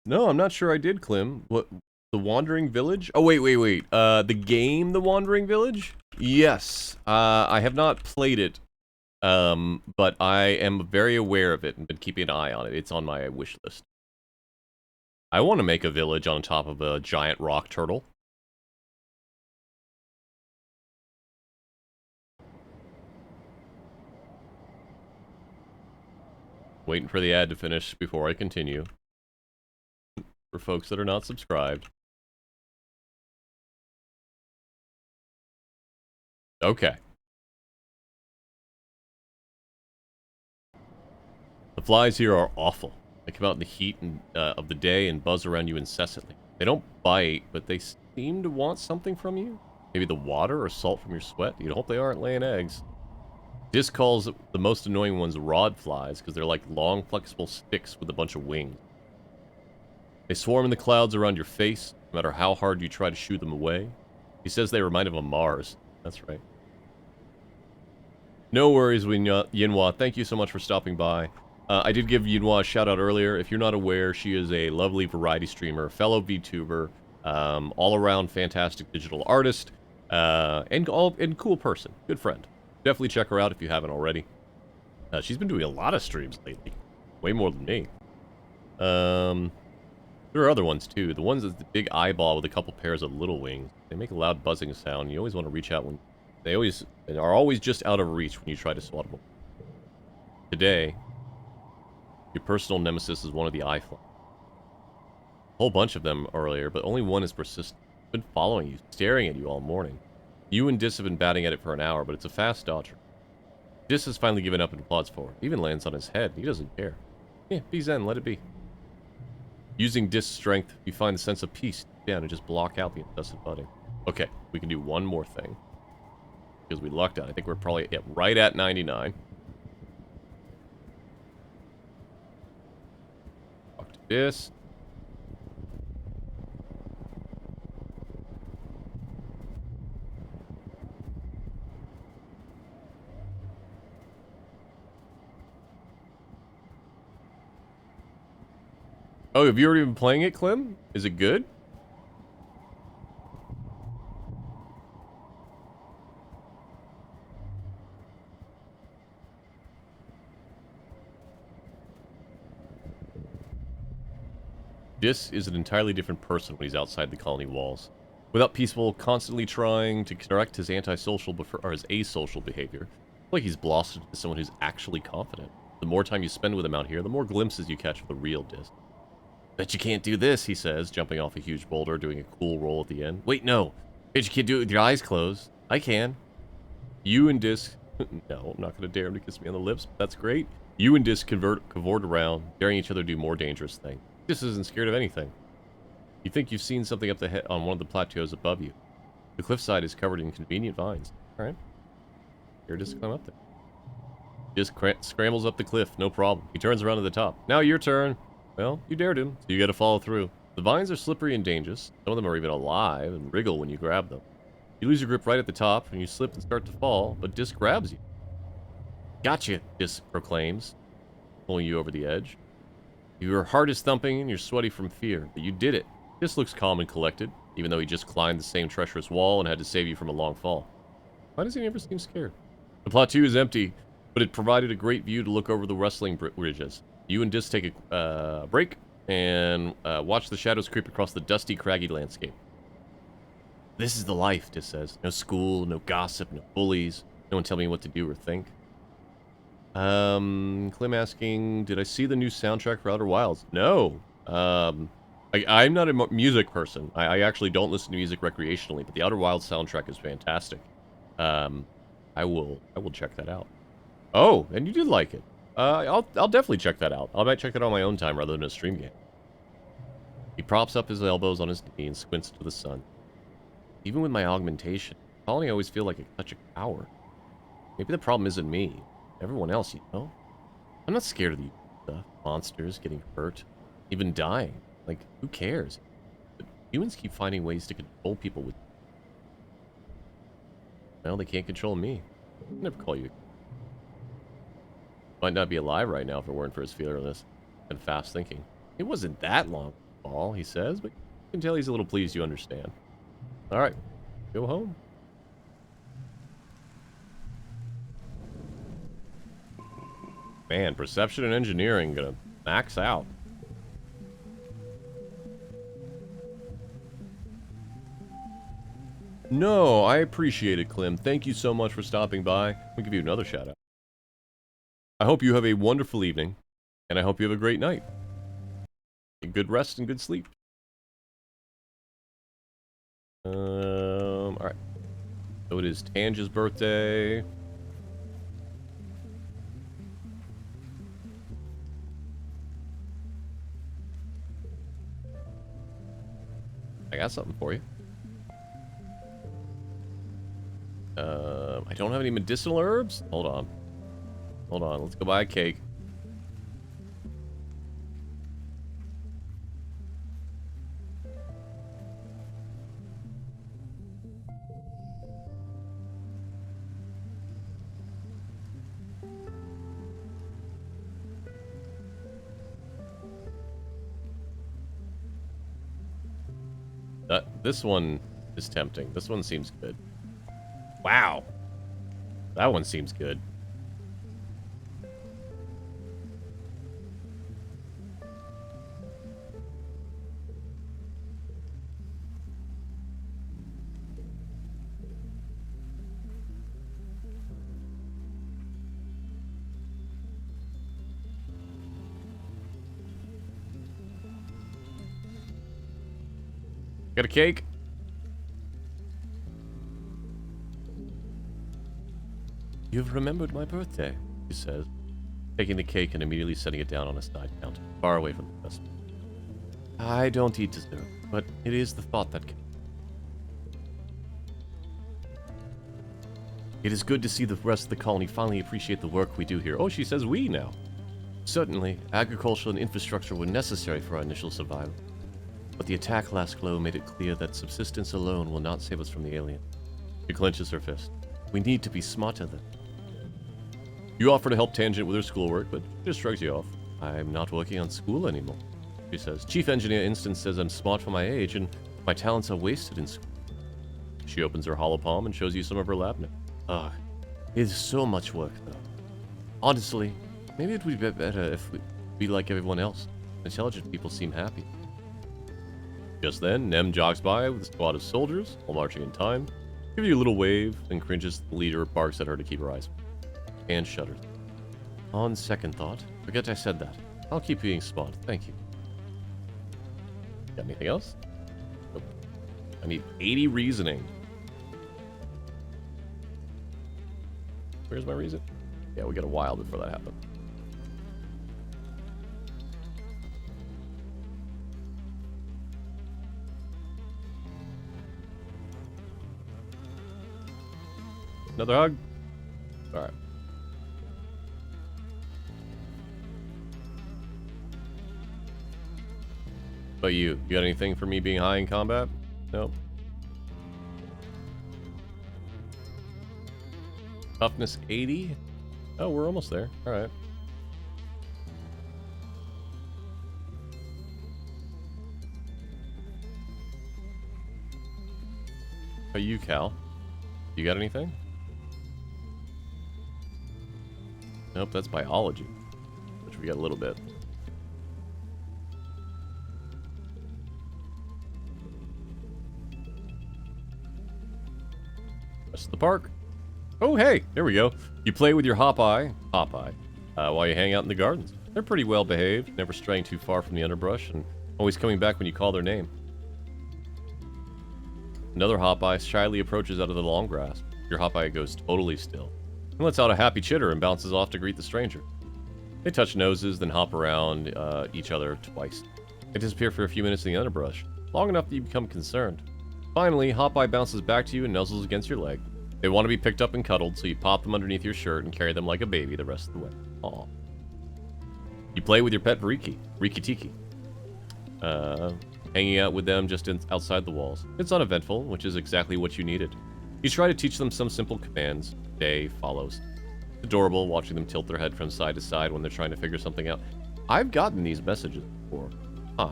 I'm not sure I did, Clem. What? The Wandering Village? Oh, wait. The game The Wandering Village? Yes. I have not played it. But I am very aware of it and been keeping an eye on it. It's on my wish list. I want to make a village on top of a giant rock turtle. Waiting for the ad to finish before I continue. For folks that are not subscribed. Okay. The flies here are awful. They come out in the heat of the day and buzz around you incessantly. They don't bite, but they seem to want something from you. Maybe the water or salt from your sweat. You'd hope they aren't laying eggs. Dis calls the most annoying ones rod flies because they're like long, flexible sticks with a bunch of wings. They swarm in the clouds around your face, no matter how hard you try to shoo them away. He says they remind him of Mars. That's right. No worries, Yinhua. Thank you so much for stopping by. I did give Yinhua a shout out earlier. If you're not aware, she is a lovely variety streamer, fellow VTuber, all-around fantastic digital artist, and cool person. Good friend. Definitely check her out if you haven't already. She's been doing a lot of streams lately. Way more than me. There are other ones too. The ones with the big eyeball with a couple pairs of little wings. They make a loud buzzing sound. You always want to reach out when... They are always just out of reach when you try to swat them. Today, your personal nemesis is one of the eye flies. A whole bunch of them earlier, but only one is persistent. It's been following you, staring at you all morning. You and Dis have been batting at it for an hour, but it's a fast dodger. Dis has finally given up and plods forward. Even lands on his head. He doesn't care. Yeah, be zen, let it be. Using Dis' strength, you find the sense of peace down and just block out the incessant butting. Okay, we can do one more thing. Because we lucked out. I think we're probably right at 99. Talk to Dis. Oh, have you already been playing it, Clem? Is it good? Dis is an entirely different person when he's outside the colony walls. Without Peaceful constantly trying to correct his antisocial or his asocial behavior, it's like he's blossomed into someone who's actually confident. The more time you spend with him out here, the more glimpses you catch of the real Dis. Bet you can't do this, he says, jumping off a huge boulder, doing a cool roll at the end. Wait, no. Bet you can't do it with your eyes closed. I can. You and Dis... No, I'm not going to dare him to kiss me on the lips, but that's great. You and Dis cavort around, daring each other to do more dangerous things. Dis isn't scared of anything. You think you've seen something up the head on one of the plateaus above you. The cliffside is covered in convenient vines. Alright. Here, Dis climb up there. Dis scrambles up the cliff, no problem. He turns around to the top. Now your turn. Well, you dared him, so you gotta follow through. The vines are slippery and dangerous. Some of them are even alive and wriggle when you grab them. You lose your grip right at the top, and you slip and start to fall, but Dis grabs you. Gotcha, Dis proclaims, pulling you over the edge. Your heart is thumping and you're sweaty from fear, but you did it. Dis looks calm and collected, even though he just climbed the same treacherous wall and had to save you from a long fall. Why does he never seem scared? The plateau is empty, but it provided a great view to look over the wrestling ridges. You and Dis take a break and watch the shadows creep across the dusty, craggy landscape. This is the life, Dis says. No school, no gossip, no bullies. No one tell me what to do or think. Clem asking, did I see the new soundtrack for Outer Wilds? No. I'm not a music person. I actually don't listen to music recreationally, but the Outer Wilds soundtrack is fantastic. I will check that out. Oh, and you did like it. I'll definitely check that out. I might check that out on my own time rather than a stream game. He props up his elbows on his knee and squints to the sun. Even with my augmentation, I always feel like such a coward. Maybe the problem isn't me. Everyone else, you know? I'm not scared of the stuff. Monsters getting hurt. Even dying. Like, who cares? But humans keep finding ways to control people with... Well, they can't control me. I'd never call you... Might not be alive right now if it weren't for his fearlessness and fast thinking. It wasn't that long, Paul, he says, but you can tell he's a little pleased you understand. Alright, go home. Man, perception and engineering gonna max out. No, I appreciate it, Clem. Thank you so much for stopping by. We'll give you another shout out. I hope you have a wonderful evening, and I hope you have a great night. Good rest and good sleep. Alright. So it is Tange's birthday. I got something for you. I don't have any medicinal herbs? Hold on. Hold on, let's go buy a cake. This one is tempting. This one seems good. Wow. That one seems good. Got a cake? You've remembered my birthday, he says, taking the cake and immediately setting it down on a side counter, far away from the customer. I don't eat dessert, but it is the thought that counts. It is good to see the rest of the colony finally appreciate the work we do here. Oh, she says we now. Certainly, agriculture and infrastructure were necessary for our initial survival. But the attack last glow made it clear that subsistence alone will not save us from the alien. She clenches her fist. We need to be smarter than. You offer to help Tangent with her schoolwork, but she just shrugs you off. I'm not working on school anymore, she says. Chief Engineer Instant says I'm smart for my age, and my talents are wasted in school. She opens her hollow palm and shows you some of her lab notes. Ah, it is so much work, though. Honestly, maybe it would be better if we be like everyone else. Intelligent people seem happy. Just then, Nem jogs by with a squad of soldiers, all marching in time. Give you a little wave, then cringes. The leader barks at her to keep her eyes and shudders. On second thought, forget I said that. I'll keep being smart, thank you. Got anything else? Nope. I need 80 reasoning. Where's my reason? Yeah, we got a while before that happens. Another hug? Alright. But you got anything for me being high in combat? Nope. Toughness 80? Oh, we're almost there. Alright. How you, Cal? You got anything? Nope, that's biology, which we got a little bit. rest of the park. Oh, hey, there we go. You play with your Popeye, while you hang out in the gardens. They're pretty well behaved, never straying too far from the underbrush, and always coming back when you call their name. Another Popeye shyly approaches out of the long grass. Your Popeye goes totally still, and lets out a happy chitter and bounces off to greet the stranger. They touch noses, then hop around each other twice. They disappear for a few minutes in the underbrush, long enough that you become concerned. Finally, Popeye bounces back to you and nuzzles against your leg. They want to be picked up and cuddled, so you pop them underneath your shirt and carry them like a baby the rest of the way. Aw. You play with your pet Riki Tiki. Hanging out with them just outside the walls. It's uneventful, which is exactly what you needed. You try to teach them some simple commands. Day follows. It's adorable watching them tilt their head from side to side when they're trying to figure something out. I've gotten these messages before. Huh.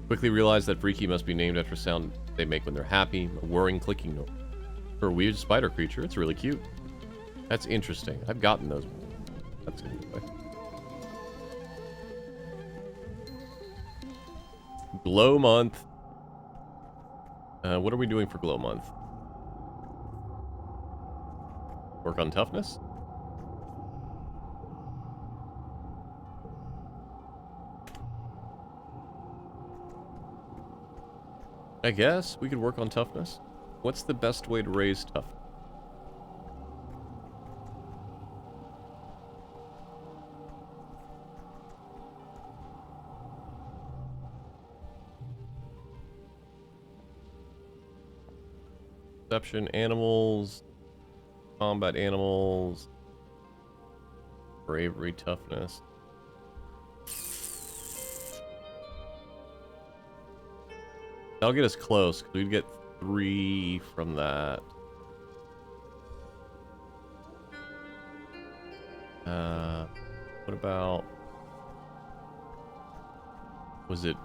Quickly realize that Freaky must be named after a sound they make when they're happy, a whirring, clicking noise. For a weird spider creature, it's really cute. That's interesting. I've gotten those. That's anyway. Glow month. What are we doing for glow month? Work on toughness? I guess we could work on toughness. What's the best way to raise toughness? Perception, animals, combat animals, bravery, toughness. That'll get us close, because we'd get 3 from that. What about... Was it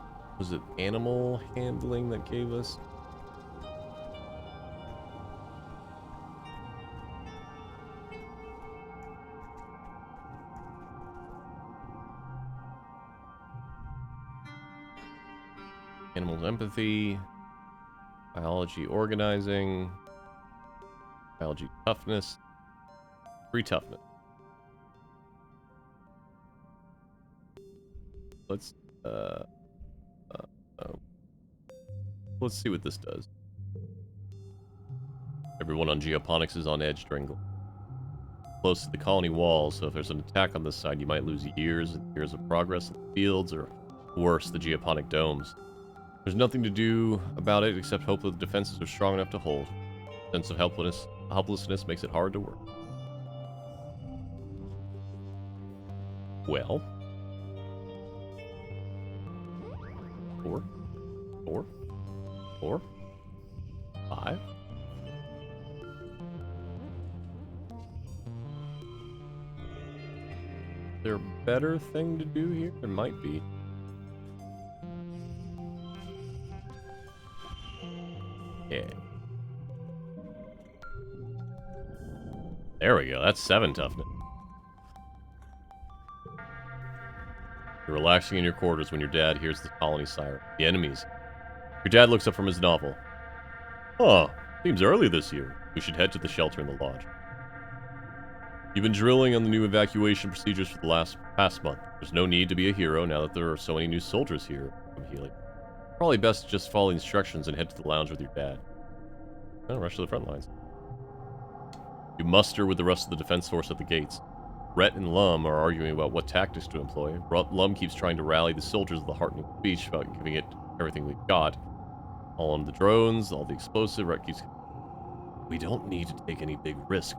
animal handling that gave us? Animals empathy, biology organizing, biology toughness, 3 toughness. Let's see what this does. Everyone on geoponics is on edge during close to the colony walls, so if there's an attack on this side, you might lose years and years of progress in the fields, or worse, the geoponic domes. There's nothing to do about it except hope that the defenses are strong enough to hold. A sense of helplessness makes it hard to work. Well. 4, 4, 4, 5. Is there a better thing to do here? There might be. Yeah. There we go. That's 7 toughness. You're relaxing in your quarters when your dad hears the colony siren. The enemies. Your dad looks up from his novel. Huh. Seems early this year. We should head to the shelter in the lodge. You've been drilling on the new evacuation procedures for the past month. There's no need to be a hero now that there are so many new soldiers here from healing. Probably best to just follow the instructions and head to the lounge with your dad. Oh, rush to the front lines. You muster with the rest of the defense force at the gates. Rhett and Lum are arguing about what tactics to employ. Lum keeps trying to rally the soldiers with a heartening speech about giving it everything we've got. All on the drones, all the explosive. Rhett keeps... We don't need to take any big risk.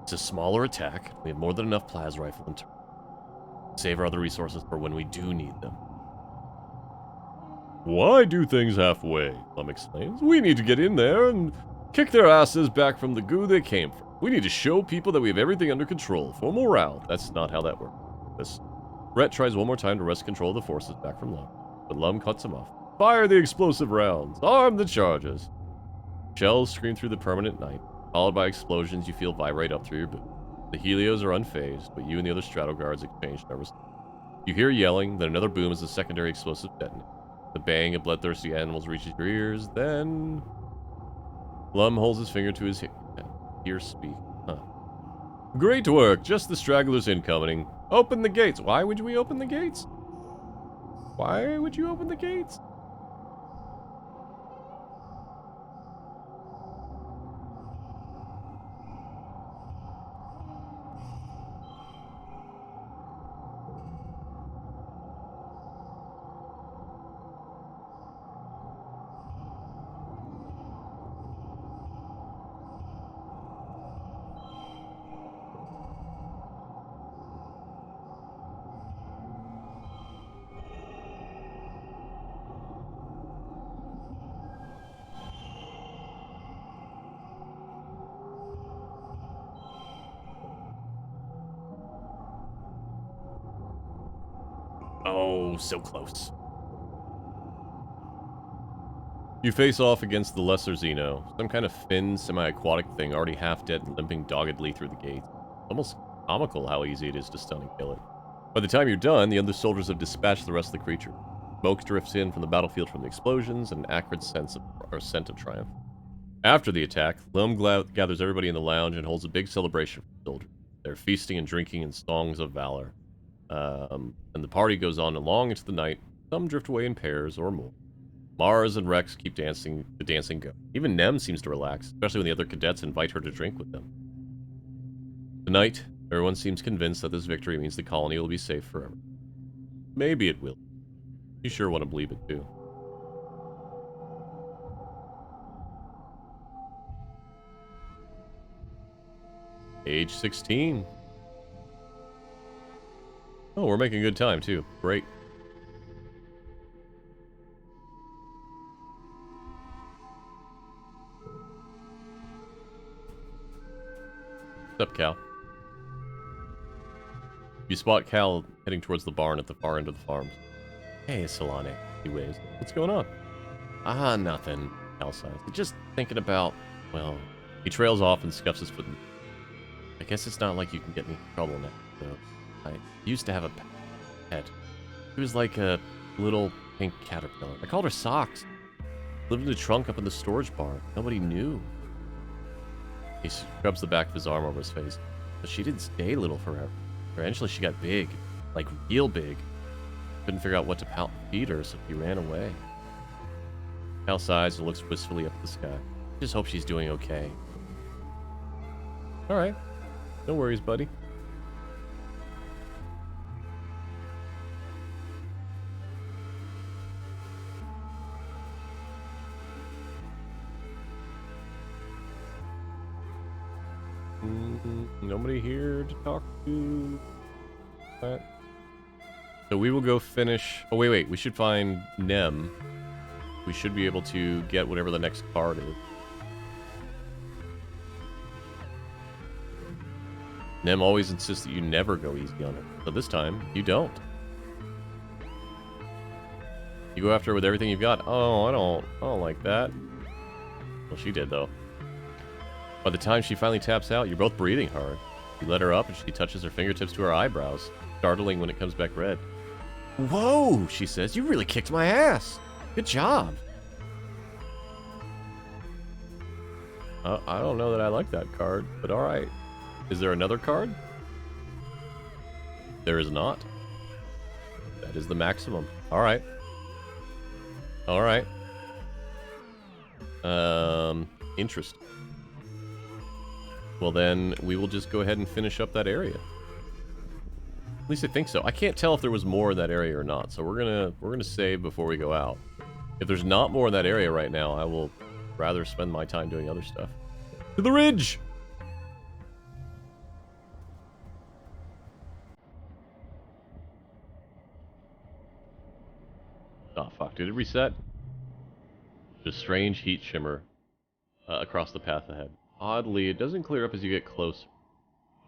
It's a smaller attack. We have more than enough plas rifle and turret. Save our other resources for when we do need them. Why do things halfway? Lum exclaims. We need to get in there and kick their asses back from the goo they came from. We need to show people that we have everything under control. For morale. That's not how that works. Rhett tries one more time to wrest control of the forces back from Lum, but Lum cuts him off. Fire the explosive rounds. Arm the charges. Shells scream through the permanent night, followed by explosions you feel vibrate up through your boot. The Helios are unfazed, but you and the other strato guards exchange nervous. You hear yelling, then another boom as the secondary explosive detonates. The baying of bloodthirsty animals reaches your ears, then... Lum holds his finger to his ear speak. Huh. Great work, just the stragglers incoming. Open the gates. Why would we open the gates? Why would you open the gates? Oh, so close. You face off against the lesser Xeno, some kind of thin, semi-aquatic thing already half dead and limping doggedly through the gates. Almost comical how easy it is to stun and kill it. By the time you're done, the other soldiers have dispatched the rest of the creature. Smoke drifts in from the battlefield from the explosions, and an acrid scent of triumph. After the attack, Lum gathers everybody in the lounge and holds a big celebration for the soldiers. They're feasting and drinking in songs of valor. And the party goes on long into the night. Some drift away in pairs or more. Mars and Rex keep the dancing going. Even Nem seems to relax, especially when the other cadets invite her to drink with them. Tonight, everyone seems convinced that this victory means the colony will be safe forever. Maybe it will. You sure want to believe it too. Age 16. Oh, we're making good time too. Great. What's up, Cal? You spot Cal heading towards the barn at the far end of the farms. Hey, Solane. He waves. What's going on? Ah, nothing. Cal sighs. Just thinking about, well... He trails off and scuffs his foot. I guess it's not like you can get me in trouble now, though. I used to have a pet. She was like a little pink caterpillar. I called her Socks. Lived in the trunk up in the storage barn. Nobody knew. He scrubs the back of his arm over his face. But she didn't stay little forever. Eventually she got big. Like real big. Couldn't figure out what to feed her, so he ran away. Cal sighs and looks wistfully up at the sky. Just hope she's doing okay. Alright. No worries, buddy. Nobody here to talk to. That. So we will go finish. Oh, wait. We should find Nem. We should be able to get whatever the next card is. Nem always insists that you never go easy on her. So this time, you don't. You go after her with everything you've got. Oh, I don't like that. Well, she did, though. By the time she finally taps out, you're both breathing hard. You let her up and she touches her fingertips to her eyebrows, startling when it comes back red. Whoa, she says, you really kicked my ass. Good job. I don't know that I like that card, but alright. Is there another card? There is not. That is the maximum. Alright. Alright. Interesting. Well then, we will just go ahead and finish up that area. At least I think so. I can't tell if there was more in that area or not, so we're gonna save before we go out. If there's not more in that area right now, I will rather spend my time doing other stuff. To the ridge! Oh fuck, did it reset? Just strange heat shimmer across the path ahead. Oddly, it doesn't clear up as you get closer.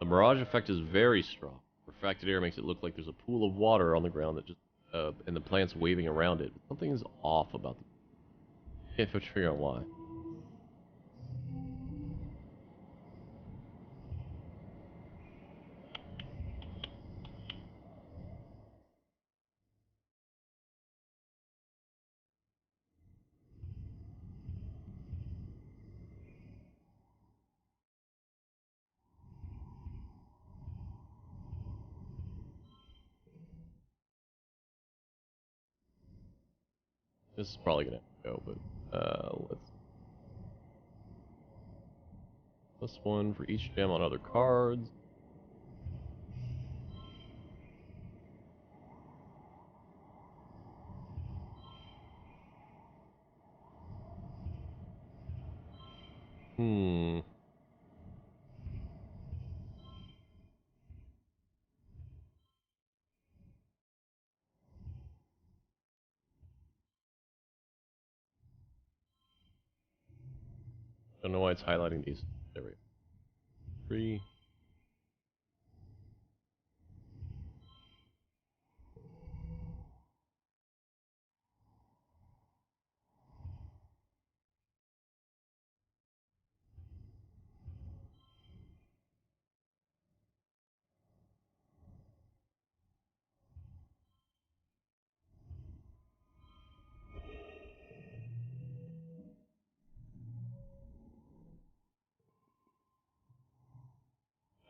The mirage effect is very strong. Refracted air makes it look like there's a pool of water on the ground that just, and the plants waving around it. Something is off about the... Can't figure out why. This is probably gonna go, but let's +1 for each gem on other cards. Hmm. Don't know why it's highlighting these. There we go. 3.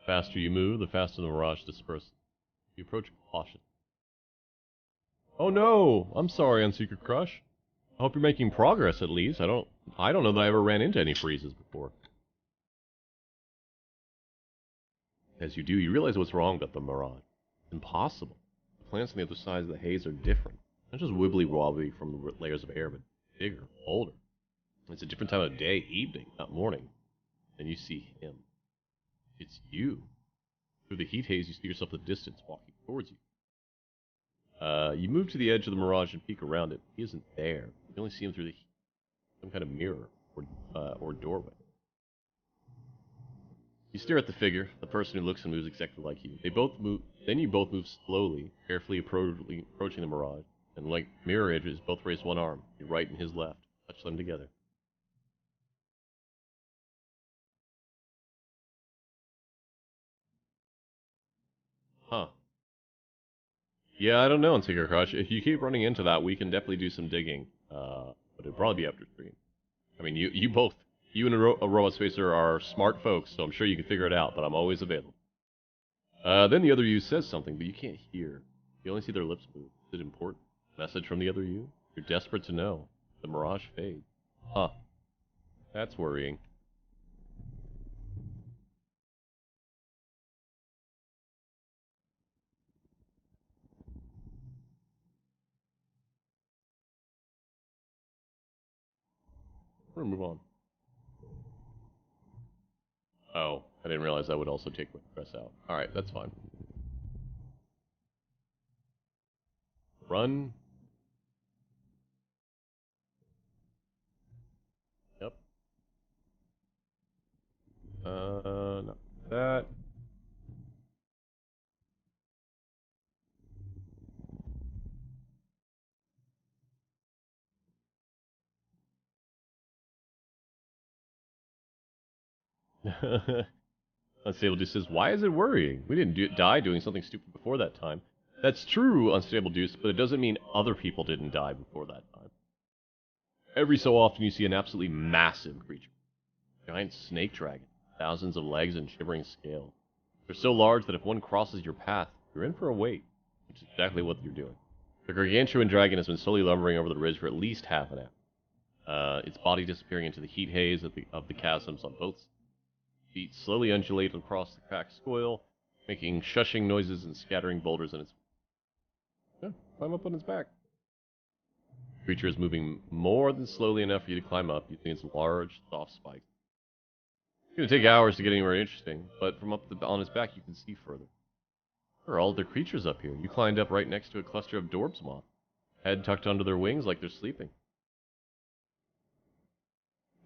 The faster you move, the faster the mirage disperses. You approach caution. Oh no! I'm sorry, Unsecret Crush. I hope you're making progress at least. I don't know that I ever ran into any freezes before. As you do, you realize what's wrong about the mirage. It's impossible. The plants on the other side of the haze are different. Not just wibbly wobbly from the layers of air, but bigger, older. It's a different time of day, evening, not morning. Then you see him. It's you. Through the heat haze, you see yourself at a distance, walking towards you. You move to the edge of the mirage and peek around it. He isn't there. You only see him through some kind of mirror or doorway. You stare at the figure, the person who looks and moves exactly like you. They both move. Then you both move slowly, carefully approaching the mirage, and like mirror edges, both raise one arm, your right and his left. Touch them together. Huh. Yeah, I don't know, Untitled Crush. If you keep running into that, we can definitely do some digging. But it'll probably be after stream. I mean, you and a robot spacer are smart folks, so I'm sure you can figure it out. But I'm always available. Then the other you says something, but you can't hear. You only see their lips move. Is it important? Message from the other you? You're desperate to know. The mirage fades. Huh. That's worrying. We're gonna move on. Oh, I didn't realize that would also take my press out. Alright, that's fine. Run. Yep. Not that. Unstable Deuce says, why is it worrying? We didn't die doing something stupid before that time. That's true, Unstable Deuce, but it doesn't mean other people didn't die before that time. Every so often you see an absolutely massive creature. Giant snake dragon. Thousands of legs and shivering scales. They're so large that if one crosses your path, you're in for a wait. Which is exactly what you're doing. The gargantuan dragon has been slowly lumbering over the ridge for at least half an hour. Its body disappearing into the heat haze of the chasms on both feet slowly undulate across the cracked soil, making shushing noises and scattering boulders in its... Yeah, climb up on its back. The creature is moving more than slowly enough for you to climb up using its large, soft spikes. It's going to take hours to get anywhere interesting, but from on its back you can see further. There are all other creatures up here. You climbed up right next to a cluster of Dorbs moth, head tucked under their wings like they're sleeping.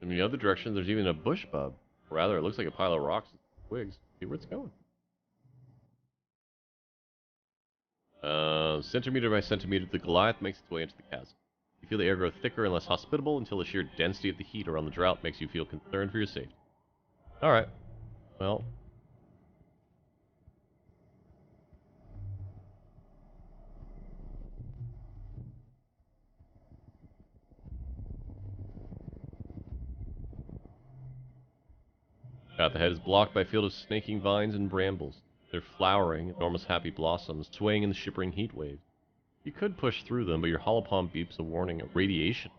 In the other direction, there's even a bush bub. Rather, it looks like a pile of rocks and twigs. See where it's going. Centimeter by centimeter, the Goliath makes its way into the chasm. You feel the air grow thicker and less hospitable until the sheer density of the heat around the drought makes you feel concerned for your safety. Alright. Well. Path ahead is blocked by a field of snaking vines and brambles. They're flowering, enormous happy blossoms, swaying in the shivering heat wave. You could push through them, but your holopalm beeps a warning of radiation.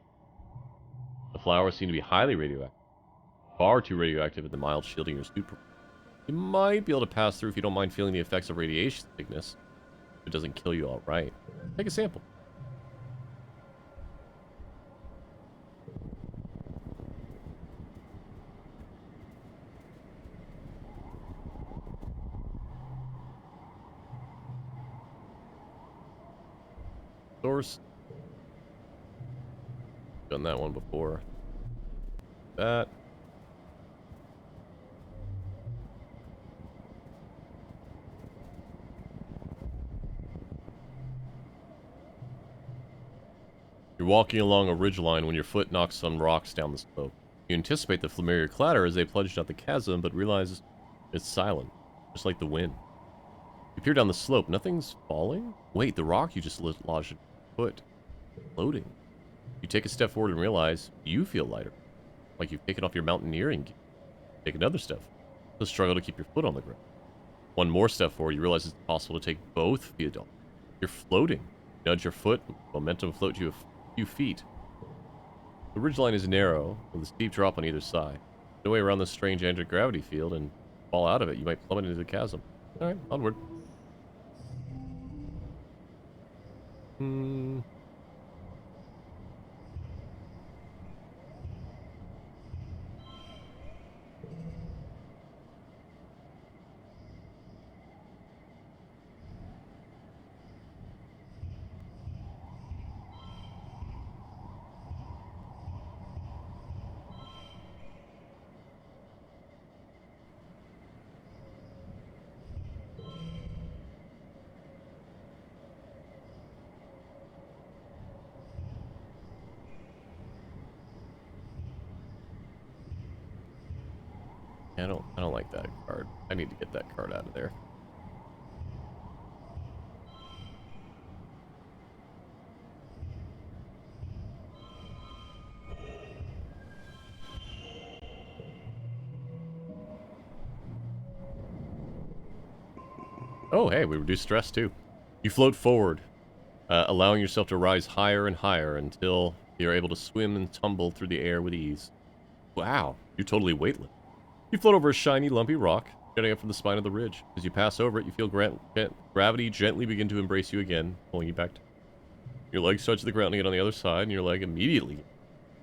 The flowers seem to be highly radioactive. Far too radioactive at the mild shielding your suit. You might be able to pass through if you don't mind feeling the effects of radiation sickness. If it doesn't kill you outright. Take a sample. Source. Done that one before. That. You're walking along a ridgeline when your foot knocks some rocks down the slope. You anticipate the familiar clatter as they plunge down the chasm, but realize it's silent, just like the wind. You peer down the slope. Nothing's falling? Wait, the rock you just lodged your foot. Floating. You take a step forward and realize you feel lighter. Like you've taken off your mountaineering gear. Take another step. The struggle to keep your foot on the ground. One more step forward, you realize it's possible to take both feet off. You're floating. You nudge your foot, momentum floats you a few feet. The ridgeline is narrow, with a steep drop on either side. No way around this strange anti-gravity field, and fall out of it, you might plummet into the chasm. Alright, onward. I don't like that card. I need to get that card out of there. Oh, hey, we reduce stress too. You float forward, allowing yourself to rise higher and higher until you're able to swim and tumble through the air with ease. Wow, you're totally weightless. You float over a shiny, lumpy rock, jutting up from the spine of the ridge. As you pass over it, you feel gravity gently begin to embrace you again, pulling you back. Your legs touch the ground again on the other side, and your leg immediately.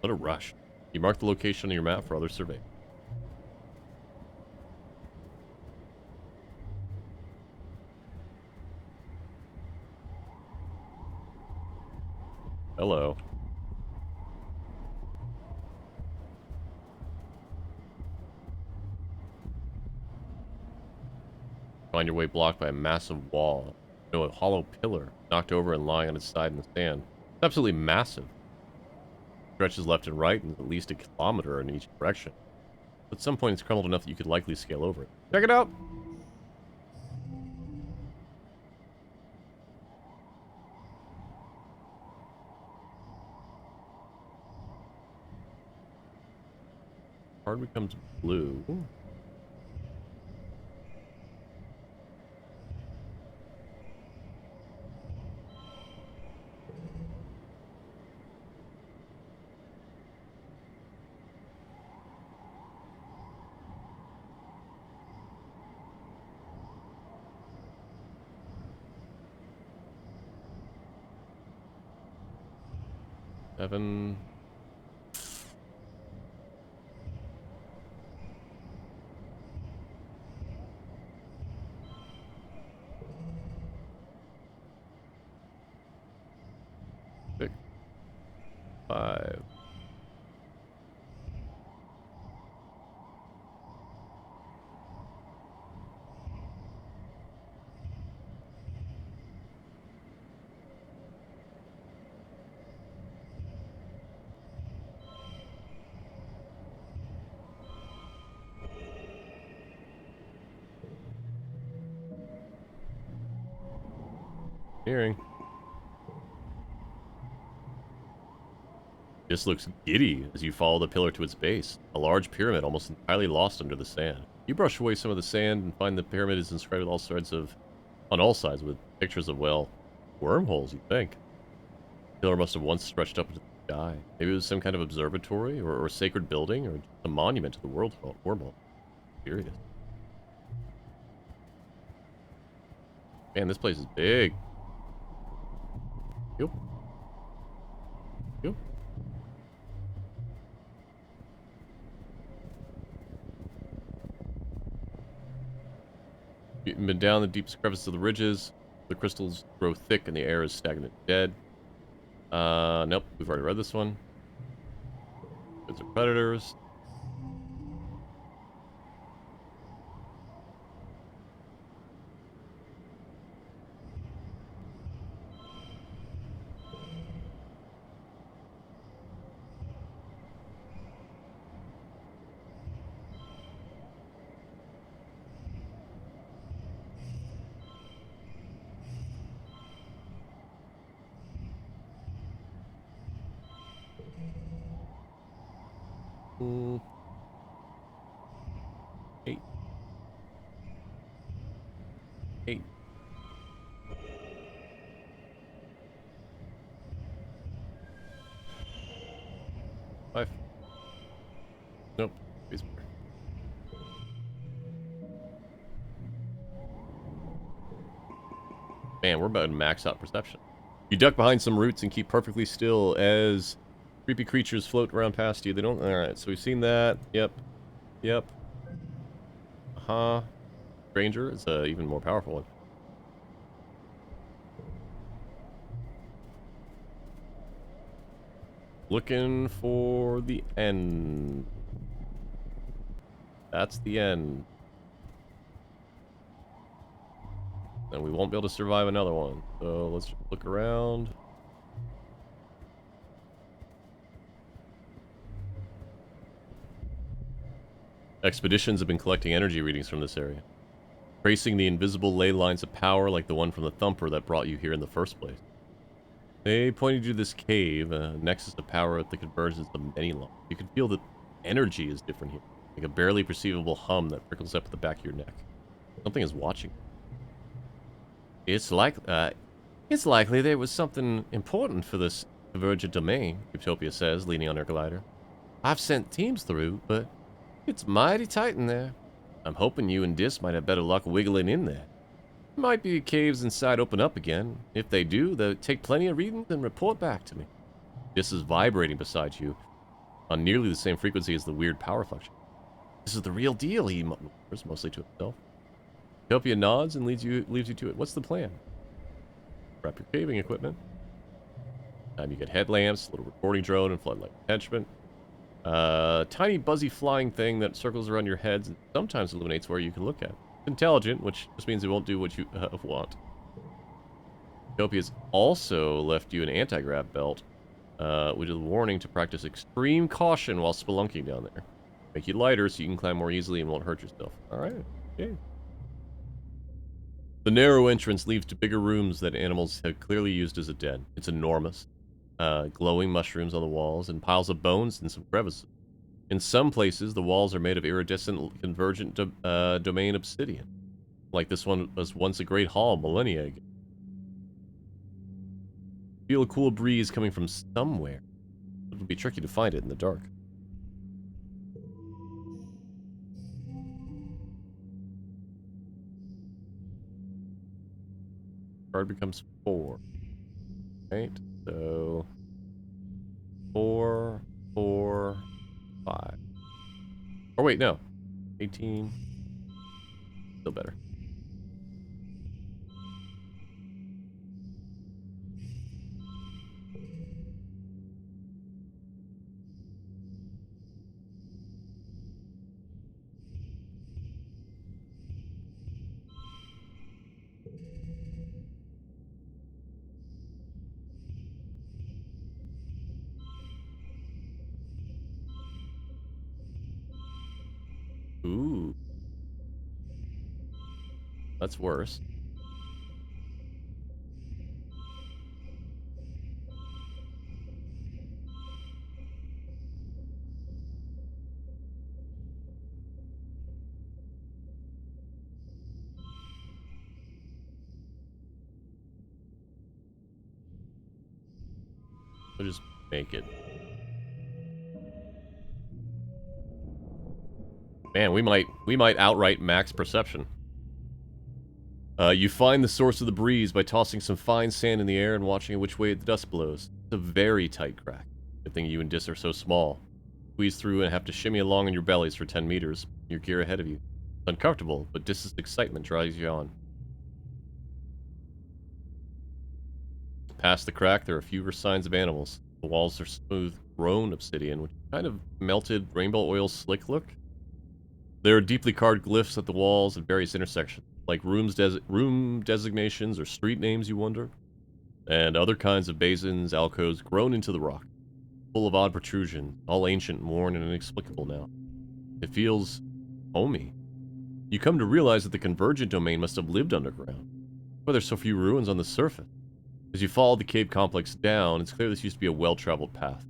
What a rush. You mark the location on your map for other survey. Hello. Find your way blocked by a massive wall. You know, a hollow pillar, knocked over and lying on its side in the sand. It's absolutely massive. It stretches left and right and at least a kilometer in each direction. At some point it's crumbled enough that you could likely scale over it. Check it out! Card becomes blue. Seven. Six. 5. Hearing. This looks giddy as you follow the pillar to its base. A large pyramid almost entirely lost under the sand. You brush away some of the sand and find the pyramid is inscribed with on all sides with pictures of, well, Wormholes, you think? Killer must have once stretched up into the sky. Maybe it was some kind of observatory or sacred building or just a monument to the wormhole. Curious. Man, this place is big. Yep. Yep. You've been down the deepest crevices of the ridges. The crystals grow thick and the air is stagnant dead. Nope. We've already read this one. Those are predators. Mm. 8. 8. Five. Nope. These- Man, we're about to max out perception. You duck behind some roots and keep perfectly still as creepy creatures float around past you. They don't... Alright, so we've seen that. Yep. Yep. Uh-huh. Stranger is a even more powerful one. Looking for the end. That's the end. And we won't be able to survive another one. So let's just look around. Expeditions have been collecting energy readings from this area, tracing the invisible ley lines of power like the one from the thumper that brought you here in the first place. They pointed you to this cave, a nexus of power at the convergence of many lines. You can feel that energy is different here, like a barely perceivable hum that prickles up at the back of your neck. Something is watching. It's likely there was something important for this divergent domain, Utopia says, leaning on her glider. I've sent teams through, but it's mighty tight in there. I'm hoping you and Dis might have better luck wiggling in there. Might be caves inside open up again. If they do, they'll take plenty of readings and report back to me. Dis is vibrating beside you on nearly the same frequency as the weird power fluctuation. This is the real deal, he mutters, mostly to himself. Utopia nods and leaves you to it. What's the plan? Wrap your caving equipment. You get headlamps, little recording drone, and floodlight attachment. Tiny buzzy flying thing that circles around your heads and sometimes illuminates where you can look at. It's intelligent, which just means it won't do what you want. Utopia's also left you an anti-grav belt, which is a warning to practice extreme caution while spelunking down there. Make you lighter so you can climb more easily and won't hurt yourself. Alright, okay. The narrow entrance leads to bigger rooms that animals have clearly used as a den. It's enormous. Glowing mushrooms on the walls and piles of bones in some crevices. In some places, the walls are made of iridescent convergent domain obsidian. Like this one was once a great hall millennia ago. Feel a cool breeze coming from somewhere. It'll be tricky to find it in the dark. Card becomes 4. Right? So 4, 4, 5. Or wait, no. 18. Still better. Ooh. That's worse. I'll just make it. Man, we might outright max perception. You find the source of the breeze by tossing some fine sand in the air and watching which way the dust blows. It's a very tight crack. Good thing you and Dis are so small. Squeeze through and have to shimmy along on your bellies for 10 meters. Your gear ahead of you. It's uncomfortable, but Dis's excitement drives you on. Past the crack, there are fewer signs of animals. The walls are smooth, grown obsidian, with kind of melted rainbow oil slick look. There are deeply carved glyphs at the walls at various intersections, like room designations or street names, you wonder, and other kinds of basins, alcoves grown into the rock, full of odd protrusions, all ancient, worn, and inexplicable now. It feels homey. You come to realize that the Convergent domain must have lived underground. Why there's so few ruins on the surface. As you follow the cave complex down, it's clear this used to be a well-traveled path.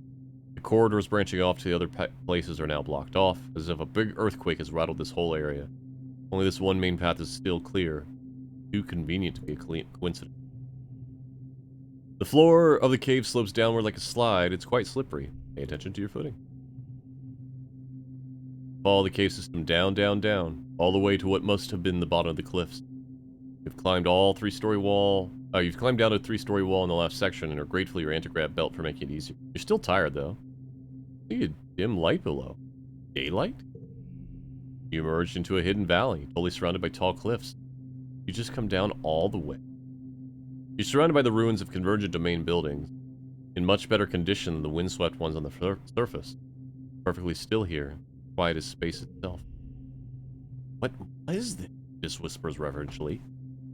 The corridors branching off to the other places are now blocked off, as if a big earthquake has rattled this whole area. Only this one main path is still clear. Too convenient to be a coincidence. The floor of the cave slopes downward like a slide. It's quite slippery. Pay attention to your footing. Follow the cave system down, down, down, all the way to what must have been the bottom of the cliffs. You've climbed all three-story wall. You've climbed down a three-story wall in the last section and are grateful for your anti-grav belt for making it easier. You're still tired, though. See a dim light below. Daylight? You emerged into a hidden valley, totally surrounded by tall cliffs. You just come down all the way. You're surrounded by the ruins of Convergent Domain buildings, in much better condition than the windswept ones on the surface. Perfectly still here, quiet as space itself. What is this? Just whispers reverentially.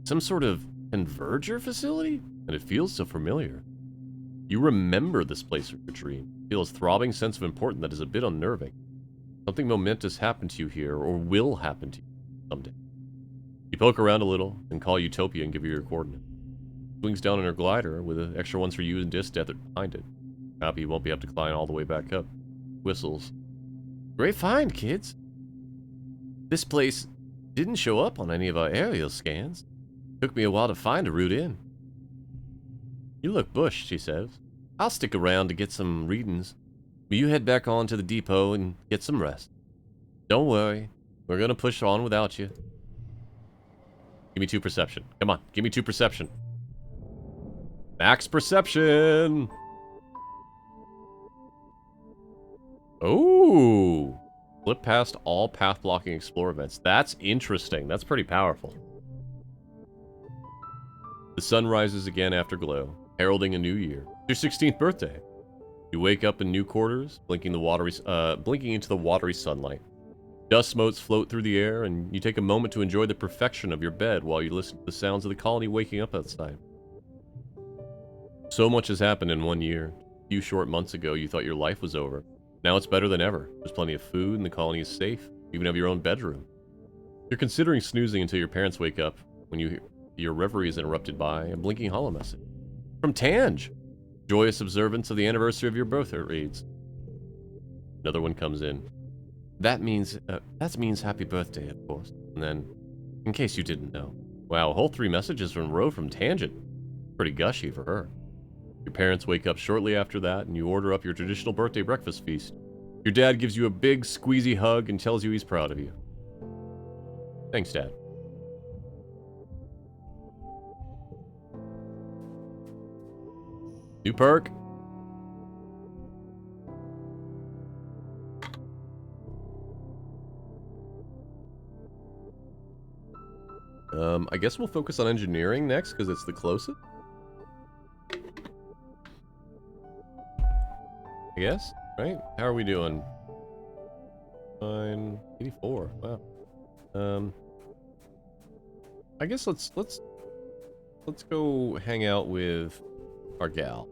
Some sort of converger facility? And it feels so familiar. You remember this place from your dream. Feel a throbbing sense of importance that is a bit unnerving. Something momentous happened to you here, or will happen to you someday. You poke around a little, and call Utopia and give you your coordinates. Swings down on her glider, with extra ones for you and Dis behind it. Happy you won't be able to climb all the way back up. Whistles. Great find, kids. This place didn't show up on any of our aerial scans. Took me a while to find a route in. You look bushed, she says. I'll stick around to get some readings. But you head back on to the depot and get some rest. Don't worry. We're gonna push on without you. Give me 2 perception. Come on, give me 2 perception. Max perception! Oh! Flip past all path-blocking explore events. That's interesting. That's pretty powerful. The sun rises again after glow, heralding a new year. It's your 16th birthday. You wake up in new quarters, blinking into the watery sunlight. Dust motes float through the air, and you take a moment to enjoy the perfection of your bed while you listen to the sounds of the colony waking up outside. So much has happened in 1 year. A few short months ago, you thought your life was over. Now it's better than ever. There's plenty of food, and the colony is safe. You even have your own bedroom. You're considering snoozing until your parents wake up, when your reverie is interrupted by a blinking holo message. From Tange! Joyous observance of the anniversary of your birth, it reads. Another one comes in. That means happy birthday, of course. And then, in case you didn't know. Wow, a whole 3 messages from Row from Tangent. Pretty gushy for her. Your parents wake up shortly after that, and you order up your traditional birthday breakfast feast. Your dad gives you a big, squeezy hug and tells you he's proud of you. Thanks, Dad. New perk. I guess we'll focus on engineering next, because it's the closest. I guess, right? How are we doing? 984. Wow. I guess let's go hang out with our gal.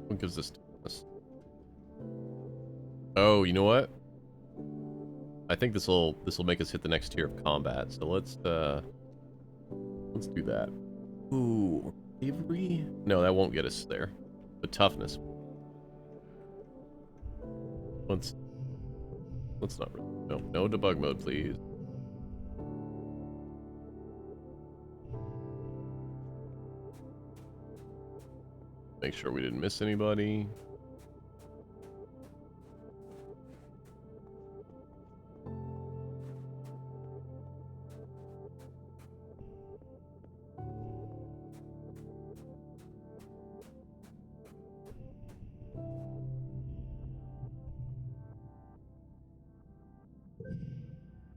What gives this to us? Oh, you know what? I think this'll make us hit the next tier of combat. So let's do that. Ooh, bravery? No, that won't get us there. But toughness. Let's not really. No debug mode, please. Make sure we didn't miss anybody.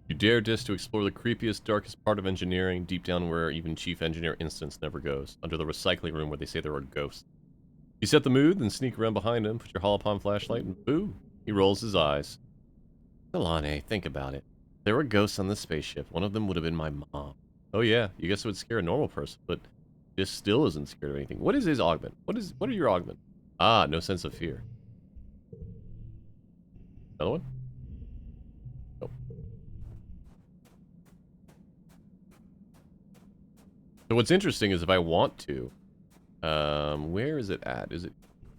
You dare dis to explore the creepiest, darkest part of engineering, deep down where even Chief Engineer Instance never goes, under the recycling room where they say there are ghosts. You set the mood, then sneak around behind him, put your holopon flashlight, and boo! He rolls his eyes. Solane, think about it. If there were ghosts on this spaceship, one of them would have been my mom. Oh yeah, you guess it would scare a normal person, but this still isn't scared of anything. What is his augment? What are your augment? Ah, no sense of fear. Another one? Nope. So what's interesting is if I want to, where is it at? Is it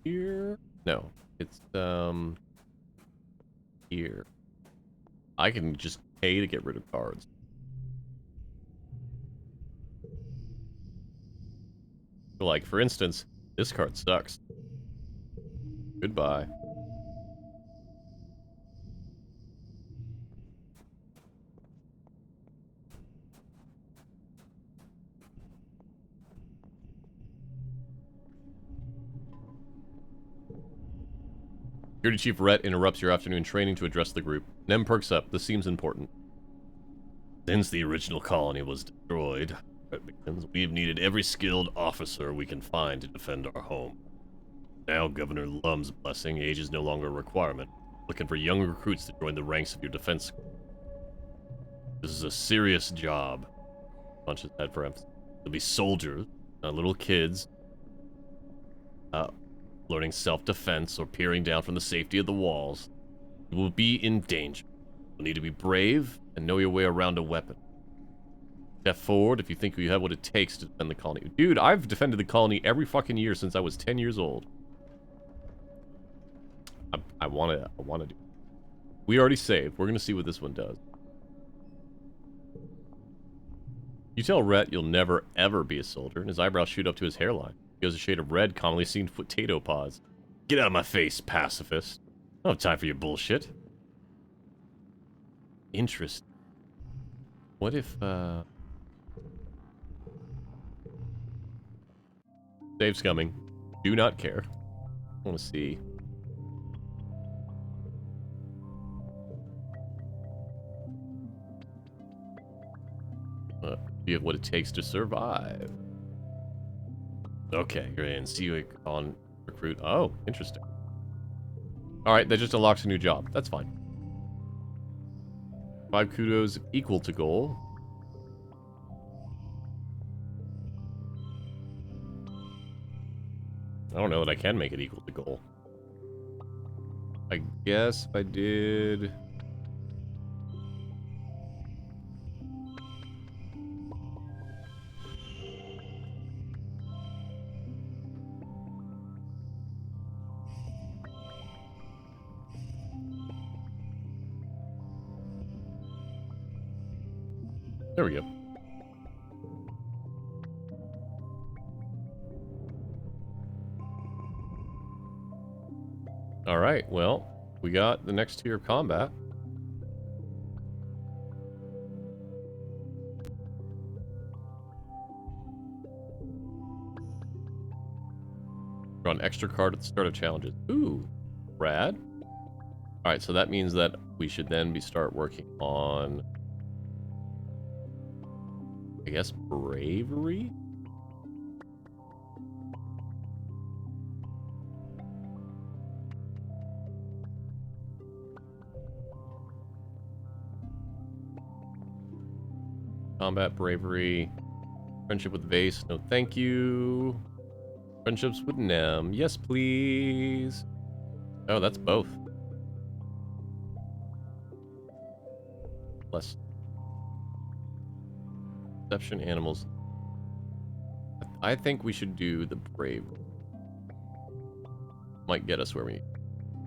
here? No, it's here. I can just pay to get rid of cards. So like, for instance, this card sucks. Goodbye. Security Chief Rhett interrupts your afternoon training to address the group. Nem perks up. This seems important. Since the original colony was destroyed, Rhett begins, we've needed every skilled officer we can find to defend our home. Now Governor Lum's blessing, age is no longer a requirement. Looking for young recruits to join the ranks of your defense. This is a serious job. Punches head for emphasis. There'll be soldiers, not little kids. Learning self-defense or peering down from the safety of the walls. You will be in danger. You'll need to be brave and know your way around a weapon. Step forward if you think you have what it takes to defend the colony. Dude, I've defended the colony every fucking year since I was 10 years old. I wanna do. We already saved. We're gonna see what this one does. You tell Rhett you'll never ever be a soldier, and his eyebrows shoot up to his hairline. He goes a shade of red, commonly seen potato pods. Get out of my face, pacifist. I don't have time for your bullshit. Interesting. What if, Save's coming. Do not care. I want to see. You have what it takes to survive. Okay, you're in. See you on recruit. Oh, interesting. Alright, that just unlocks a new job. That's fine. 5 kudos equal to goal. I don't know that I can make it equal to goal. I guess if I did... There we go. Alright, well, we got the next tier of combat. Draw an extra card at the start of challenges. Ooh, rad. Alright, so that means that we should then start working on... I guess bravery? Combat, bravery, friendship with Vase, no thank you. Friendships with Nem, yes please. Oh, that's both. Less. Perception, animals. I think we should do the brave. Might get us where we need.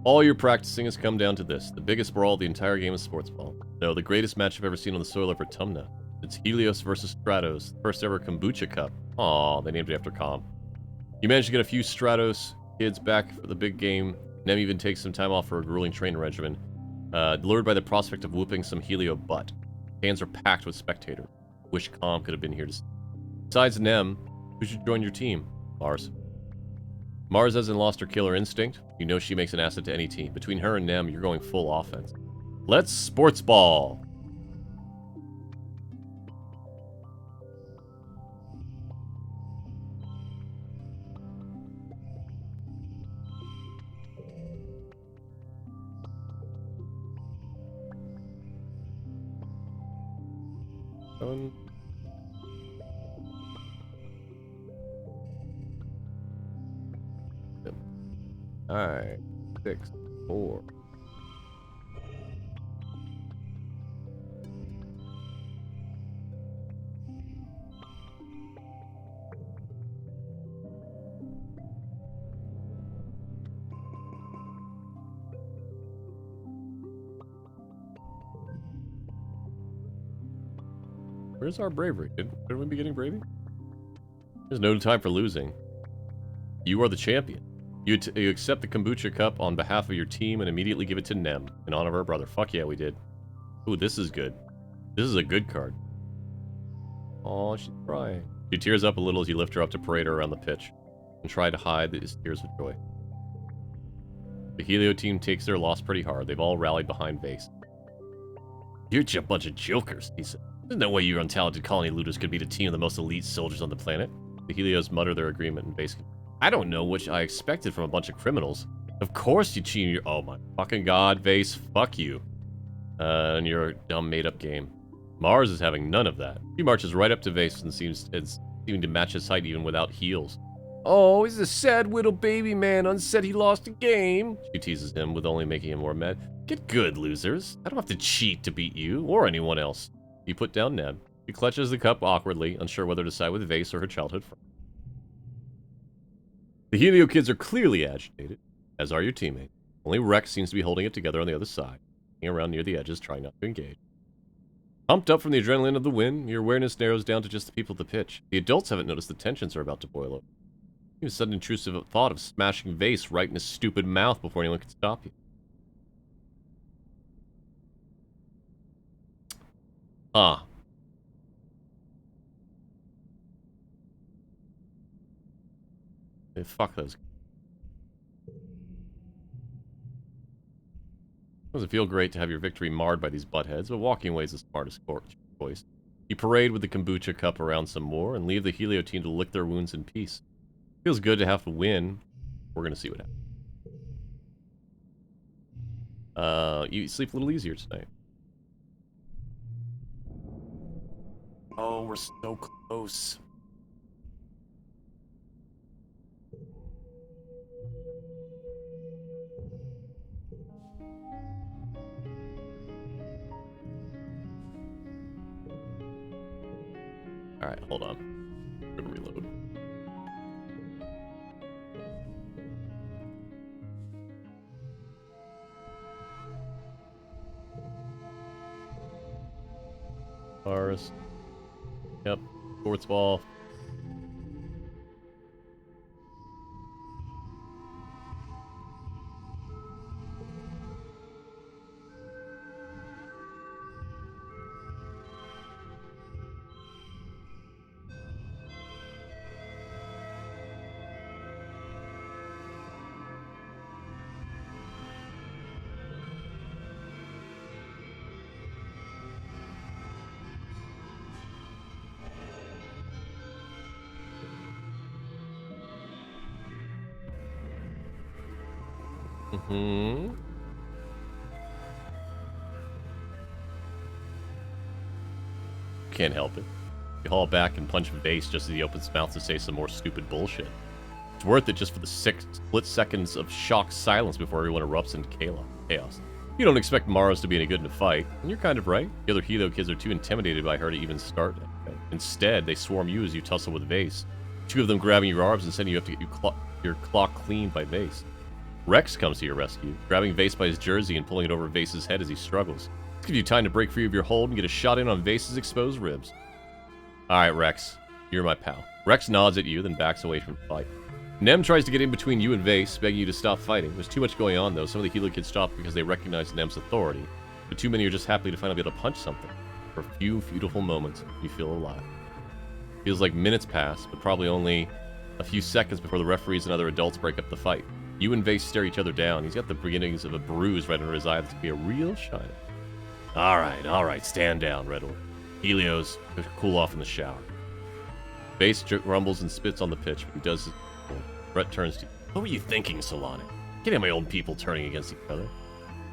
All your practicing has come down to this. The biggest brawl of the entire game of sports ball. No, the greatest match I've ever seen on the soil of Autumna. It's Helios versus Stratos, the first ever Kombucha Cup. Aw, they named it after Com. You manage to get a few Stratos kids back for the big game. Nem even takes some time off for a grueling training regimen, lured by the prospect of whooping some Helio butt. Hands are packed with spectators. Wish Calm could have been here to see. Besides Nem, who should join your team? Mars. Mars hasn't lost her killer instinct. You know she makes an asset to any team. Between her and Nem, you're going full offense. Let's sports ball! Seven. Alright. 6, 4. Where's our bravery? Shouldn't we be getting bravery? There's no time for losing. You are the champion. You accept the Kombucha Cup on behalf of your team and immediately give it to Nem in honor of our brother. Fuck yeah, we did. Ooh, this is good. This is a good card. Aw, she's crying. She tears up a little as you lift her up to parade her around the pitch and try to hide these tears of joy. The Helio team takes their loss pretty hard. They've all rallied behind Vase. You're just a bunch of jokers, he said. There's no way you untalented colony looters could beat a team of the most elite soldiers on the planet. The Helios mutter their agreement and Vase. I don't know what I expected from a bunch of criminals. Of course you cheat your— oh my fucking god, Vase, fuck you. And your dumb made-up game. Mars is having none of that. He marches right up to Vase and seems to match his height even without heels. Oh, he's a sad little baby man unsaid he lost a game. She teases him with only making him more mad. Get good, losers. I don't have to cheat to beat you, or anyone else. You put down Neb. He clutches the cup awkwardly, unsure whether to side with Vase or her childhood friend. The Helio kids are clearly agitated, as are your teammates. Only Rex seems to be holding it together on the other side, hanging around near the edges, trying not to engage. Pumped up from the adrenaline of the win, your awareness narrows down to just the people at the pitch. The adults haven't noticed the tensions are about to boil over. You have a sudden intrusive thought of smashing Vase right in his stupid mouth before anyone can stop you. Ah. Hey, fuck those. Doesn't feel great to have your victory marred by these buttheads, but walking away is the smartest choice. You parade with the kombucha cup around some more and leave the Helio team to lick their wounds in peace. Feels good to have to win. We're gonna see what happens. You sleep a little easier tonight. Oh, we're so close. Alright, hold on. I'm gonna reload. Bars. Yep. Sports ball. Can't help it. You haul back and punch Vase just as he opens his mouth to say some more stupid bullshit. It's worth it just for the split seconds of shocked silence before everyone erupts into chaos. You don't expect Maros to be any good in a fight, and you're kind of right. The other Helio kids are too intimidated by her to even start. Instead, they swarm you as you tussle with Vase. Two of them grabbing your arms and sending you up to get your clock cleaned by Vase. Rex comes to your rescue, grabbing Vase by his jersey and pulling it over Vase's head as he struggles. This gives you time to break free of your hold and get a shot in on Vase's exposed ribs. Alright, Rex. You're my pal. Rex nods at you, then backs away from the fight. Nem tries to get in between you and Vase, begging you to stop fighting. There's too much going on, though. Some of the Helo kids stop because they recognize Nem's authority, but too many are just happy to finally be able to punch something. For a few beautiful moments, you feel alive. Feels like minutes pass, but probably only a few seconds before the referees and other adults break up the fight. You and Vase stare each other down. He's got the beginnings of a bruise right under his eye that's gonna be a real shiner. Alright, stand down, Red Order. Helios, cool off in the shower. Vase rumbles and spits on the pitch, but he does his before. Brett turns to you. What were you thinking, Solane? Can't have my own people turning against each other.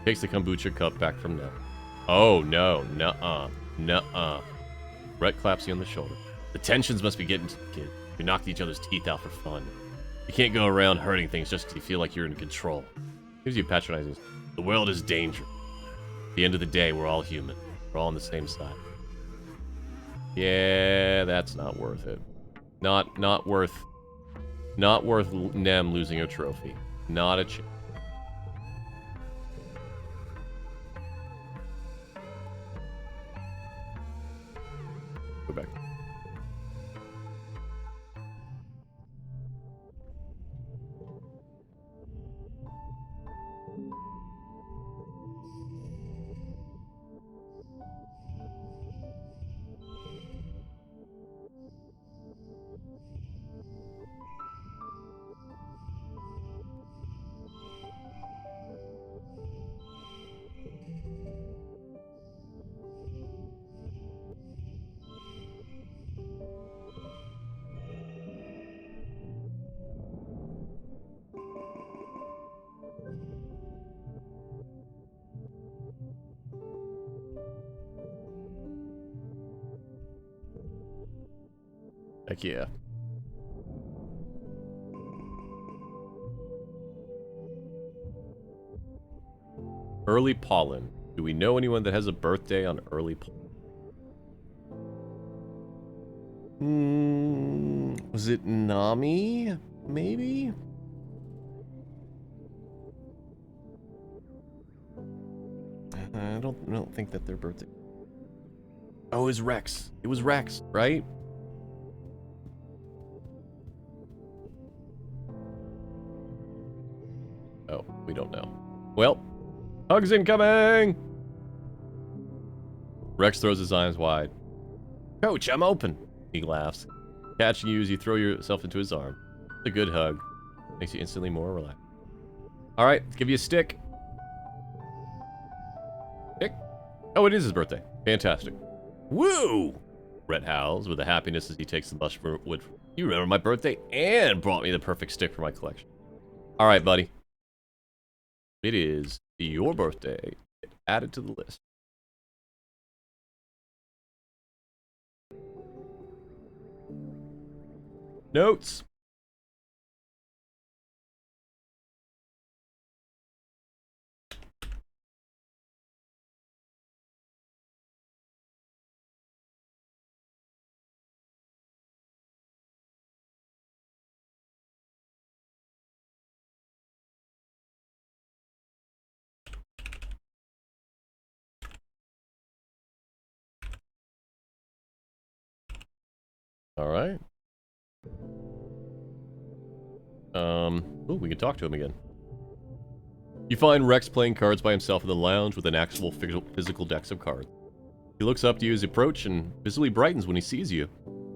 Takes the kombucha cup back from Nem. Oh, no. Nuh-uh. Brett claps you on the shoulder. The tensions must be getting to the kid. You knocked each other's teeth out for fun. You can't go around hurting things just because you feel like you're in control. Gives you patronizing. The world is dangerous. At the end of the day, we're all human. We're all on the same side. Yeah, that's not worth it. Not worth Nem losing a trophy. Not a chance. Go back. Heck yeah. Early pollen. Do we know anyone that has a birthday on early pollen? Was it Nami? Maybe? I don't think that their birthday. Oh, it was Rex. It was Rex, right? Oh, we don't know. Well, hugs incoming! Rex throws his eyes wide. Coach, I'm open. He laughs, catching you as you throw yourself into his arm. It's a good hug. Makes you instantly more relaxed. Alright, let's give you a stick. Stick? Oh, it is his birthday. Fantastic. Woo! Rhett howls with a happiness as he takes the mushroom wood. You remember my birthday and brought me the perfect stick for my collection. Alright, buddy. It is your birthday. Add it to the list. Notes. All right. Oh, we can talk to him again. You find Rex playing cards by himself in the lounge with an actual physical deck of cards. He looks up to you as you approach and visibly brightens when he sees you,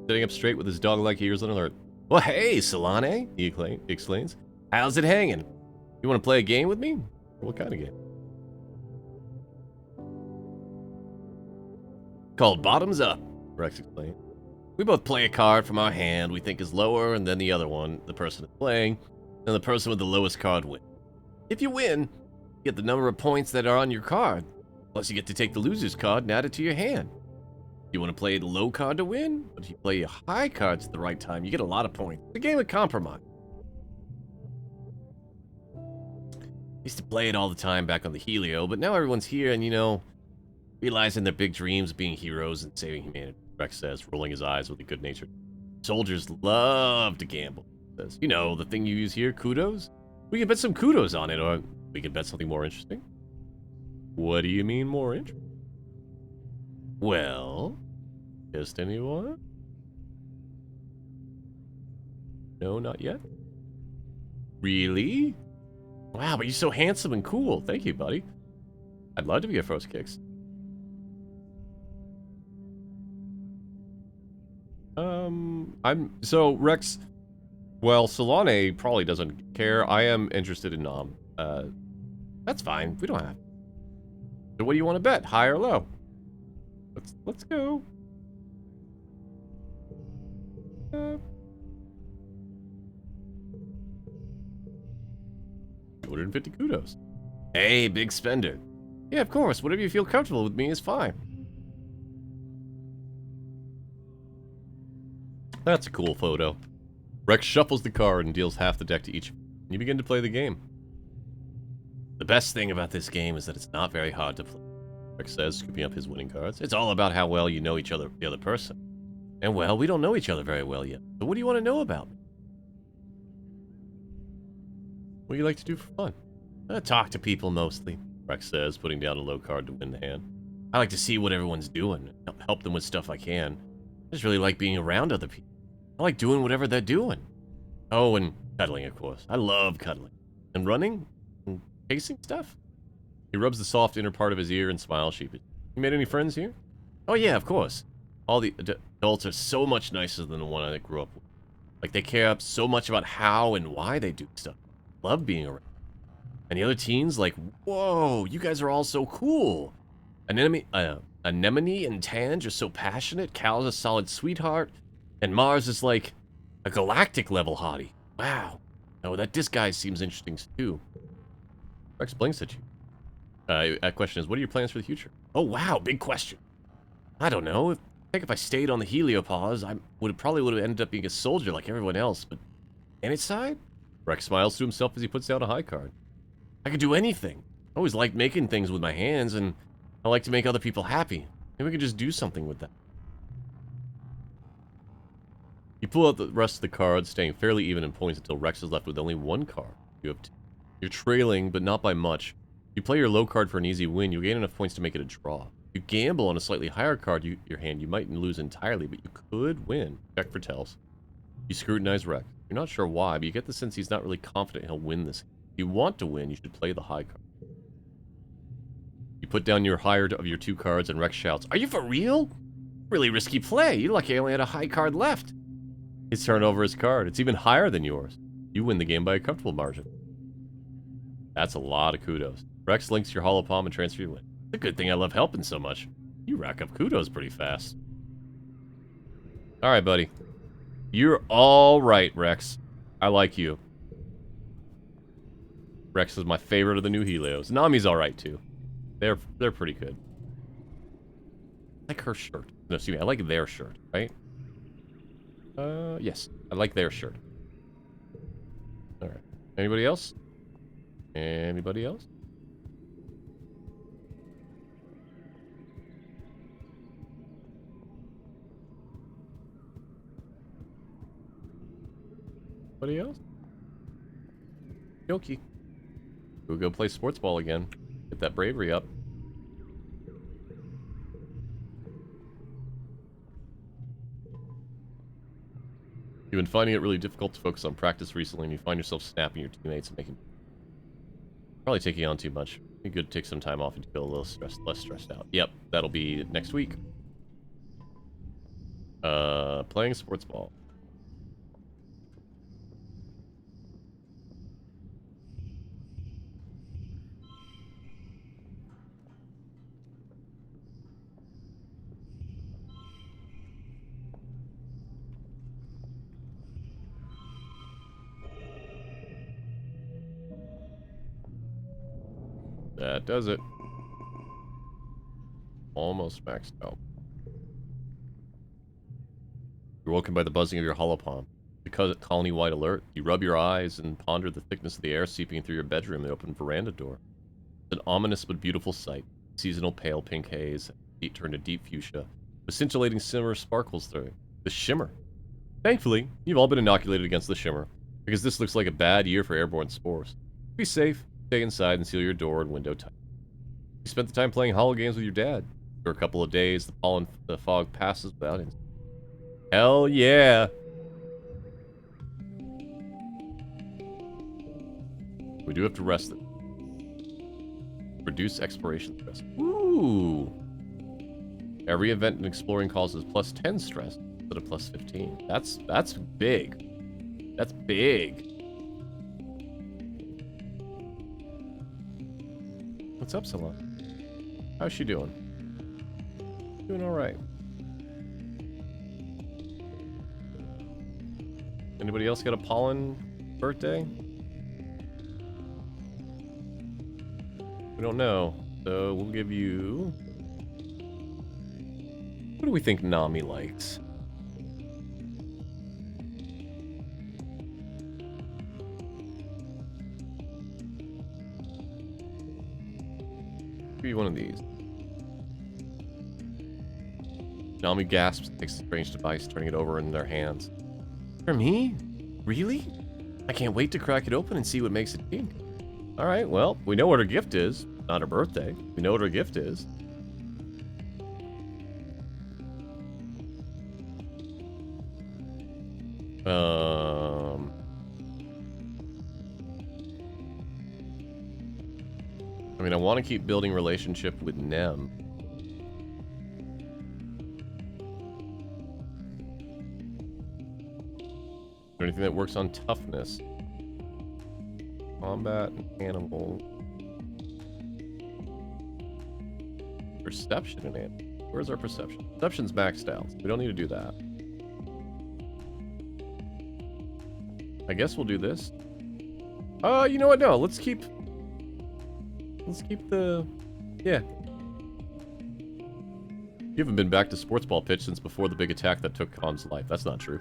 sitting up straight with his dog-like ears on alert. Well, hey, Solane, he exclaims. How's it hanging? You want to play a game with me? What kind of game? Called Bottoms Up, Rex explained. We both play a card from our hand we think is lower, and then the other one, the person is playing, and the person with the lowest card wins. If you win, you get the number of points that are on your card. Plus, you get to take the loser's card and add it to your hand. You want to play the low card to win, but if you play your high cards at the right time, you get a lot of points. It's a game of compromise. Used to play it all the time back on the Helio, but now everyone's here and, you know, realizing their big dreams of being heroes and saving humanity, Rex says, rolling his eyes with a good nature. Soldiers love to gamble, says. You know, the thing you use here, kudos? We could bet some kudos on it, or we could bet something more interesting. What do you mean more interesting? Well, just anyone? No, not yet? Really? Wow, but you're so handsome and cool. Thank you, buddy. I'd love to be a first kicks. So Rex. Well, Solane probably doesn't care. I am interested in Nom. That's fine. We don't have. So what do you want to bet? High or low? Let's go. 250 kudos. Hey, big spender. Yeah, of course. Whatever you feel comfortable with me is fine. That's a cool photo. Rex shuffles the card and deals half the deck to each. You begin to play the game. The best thing about this game is that it's not very hard to play, Rex says, scooping up his winning cards. It's all about how well you know each other, the other person. And well, we don't know each other very well yet. So what do you want to know about me? What do you like to do for fun? Talk to people mostly, Rex says, putting down a low card to win the hand. I like to see what everyone's doing, help them with stuff I can. I just really like being around other people. I like doing whatever they're doing. Oh, and cuddling, of course. I love cuddling. And running? And chasing stuff? He rubs the soft inner part of his ear and smiles sheepishly. You made any friends here? Oh yeah, of course. All the adults are so much nicer than the one I grew up with. Like, they care so much about how and why they do stuff. Love being around. And the other teens, like, whoa, you guys are all so cool. Anemone and Tange are so passionate. Cal's a solid sweetheart. And Mars is like a galactic level hottie. Wow. Oh, that disguise seems interesting too. Rex blinks at you. That question is, what are your plans for the future? Oh, wow, big question. I don't know. I think if I stayed on the Heliopause, I probably would have ended up being a soldier like everyone else, but... And its side? Rex smiles to himself as he puts down a high card. I could do anything. I always liked making things with my hands, and I like to make other people happy. Maybe we could just do something with that. You pull out the rest of the cards, staying fairly even in points until Rex is left with only one card. You have two. You're trailing, but not by much. You play your low card for an easy win, you gain enough points to make it a draw. You gamble on a slightly higher card your hand, you might lose entirely, but you could win. Check for tells. You scrutinize Rex. You're not sure why, but you get the sense he's not really confident he'll win this. If you want to win, you should play the high card. You put down your higher of your two cards, and Rex shouts, "Are you for real? Really risky play. You're lucky I only had a high card left." He's turned over his card. It's even higher than yours. You win the game by a comfortable margin. That's a lot of kudos. Rex links your hollow palm and transfer your win. It's a good thing I love helping so much. You rack up kudos pretty fast. Alright, buddy. You're alright, Rex. I like you. Rex is my favorite of the new Helios. Nami's alright, too. They're pretty good. I like her shirt. No, excuse me, I like their shirt, right? Yes. I like their shirt. Alright. Anybody else? Anybody else? Anybody else? Yoki. We'll go play sports ball again. Get that bravery up. You've been finding it really difficult to focus on practice recently, and you find yourself snapping your teammates and making... Probably taking on too much. It'd be good to take some time off and feel a little less stressed out. Yep, that'll be next week. Playing sports ball. That does it. Almost maxed out. You're woken by the buzzing of your holopalm. Because at colony-wide alert, you rub your eyes and ponder the thickness of the air seeping through your bedroom and open veranda door. It's an ominous but beautiful sight. Seasonal pale pink haze, turned to deep fuchsia, with scintillating shimmer sparkles through. The shimmer. Thankfully, you've all been inoculated against the shimmer, because this looks like a bad year for airborne spores. Be safe. Stay inside and seal your door and window tight. You spent the time playing hollow games with your dad. For a couple of days, the fog passes without incident. Hell yeah! We do have to rest it. Reduce exploration stress. Ooh! Every event in exploring causes plus 10 stress instead of plus 15. That's big. That's big. What's up, Solane? How's she doing? Doing alright. Anybody else got a pollen birthday? We don't know, so we'll give you... What do we think Nami likes? Give you one of these. Nami gasps, takes a strange device, turning it over in their hands. For me? Really? I can't wait to crack it open and see what makes it pink. Alright, well, we know what her gift is. Not her birthday. We know what her gift is. I mean, I want to keep building relationship with Nem. Is there anything that works on toughness? Combat, animal. Perception and animal. Where's our perception? Perception's maxed out. We don't need to do that. I guess we'll do this. You know what? No, let's keep the... Yeah. You haven't been back to sports ball pitch since before the big attack that took Com's life. That's not true.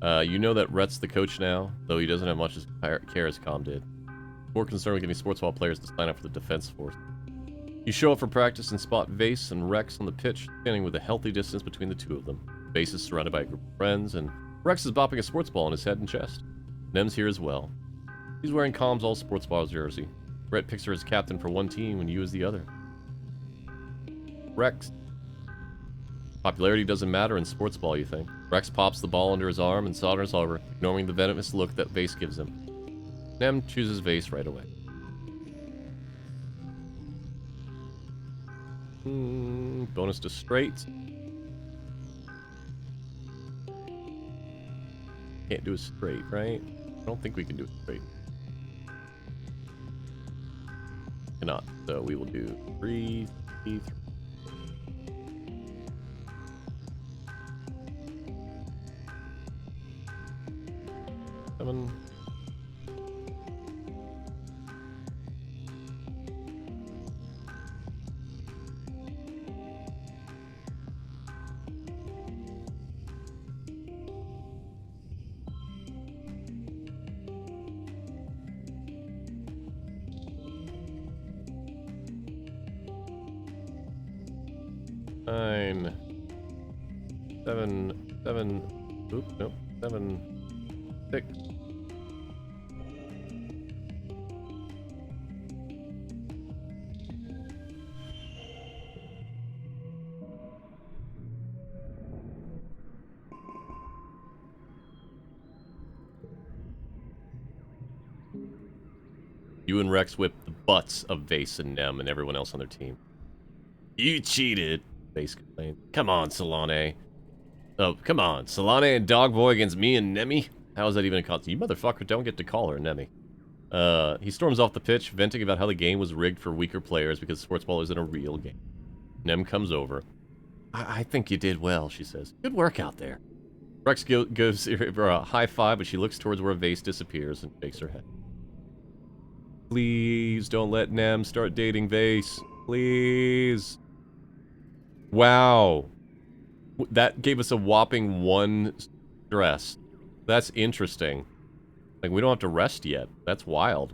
You know that Rhett's the coach now, though he doesn't have much care as Com did. More concerned with getting sports ball players to sign up for the defense force. You show up for practice and spot Vase and Rex on the pitch, standing with a healthy distance between the two of them. Vase is surrounded by a group of friends, and Rex is bopping a sports ball on his head and chest. Nem's here as well. He's wearing Com's all sports ball jersey. Rhett picks her as captain for one team and you as the other. Rex. Popularity doesn't matter in sports ball, you think. Rex pops the ball under his arm and saunters over, ignoring the venomous look that Vase gives him. Nem chooses Vase right away. Bonus to straight. Can't do a straight, right? I don't think we can do a straight. Cannot. So we will do 3, 3, 3. Seven. Nine. 7, 7. Oop, nope. 7, 6. You and Rex whip the butts of Vase and Nem and everyone else on their team. You cheated, Vase complained. Come on, Solane. Oh, come on. Solane and Dogboy against me and Nemi? How is that even a concept? You motherfucker don't get to call her Nemi. He storms off the pitch, venting about how the game was rigged for weaker players because sports ball isn't a real game. Nem comes over. I think you did well, she says. Good work out there. Rex gives her a high five, but she looks towards where Vase disappears and shakes her head. Please don't let Nem start dating Vase. Please. Wow. That gave us a whopping 1 stress. That's interesting. Like, we don't have to rest yet. That's wild.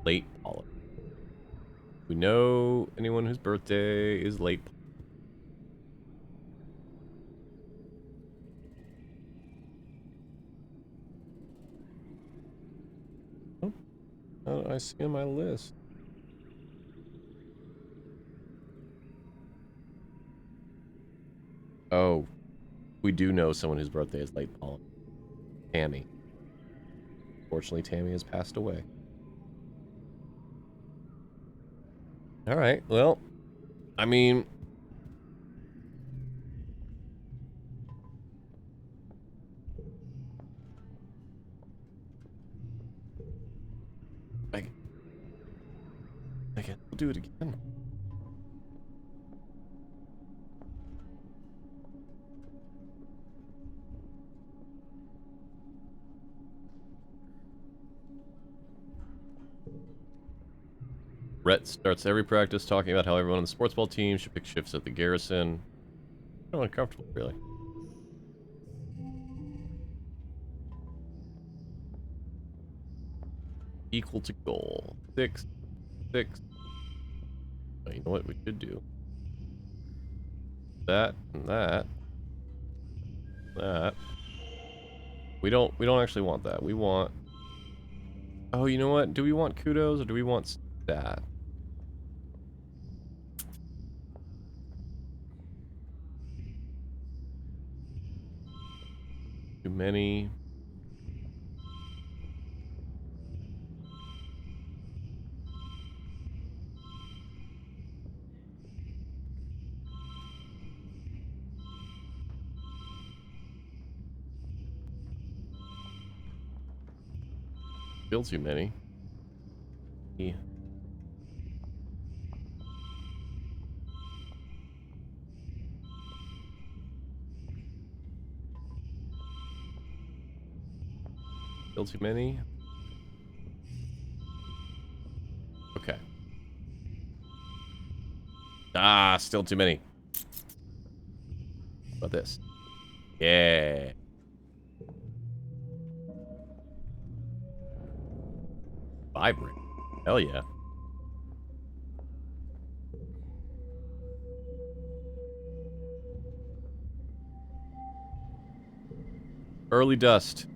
Late pollen. We know anyone whose birthday is late. Oh, I see on my list. Oh, we do know someone whose birthday is late, Paul. Tammy. Fortunately, Tammy has passed away. Alright, well, I mean... I guess we'll do it again. Rhett starts every practice talking about how everyone on the sports ball team should pick shifts at the garrison. I'm uncomfortable, really. Equal to goal. 6, 6. Oh, you know what we should do? That and that. That. We don't actually want that. We want... Oh, you know what? Do we want kudos or do we want that? Too many. Still too many. Yeah. Still too many. Okay. Ah, still too many. How about this? Yeah. Vibrant. Hell yeah. Early dust.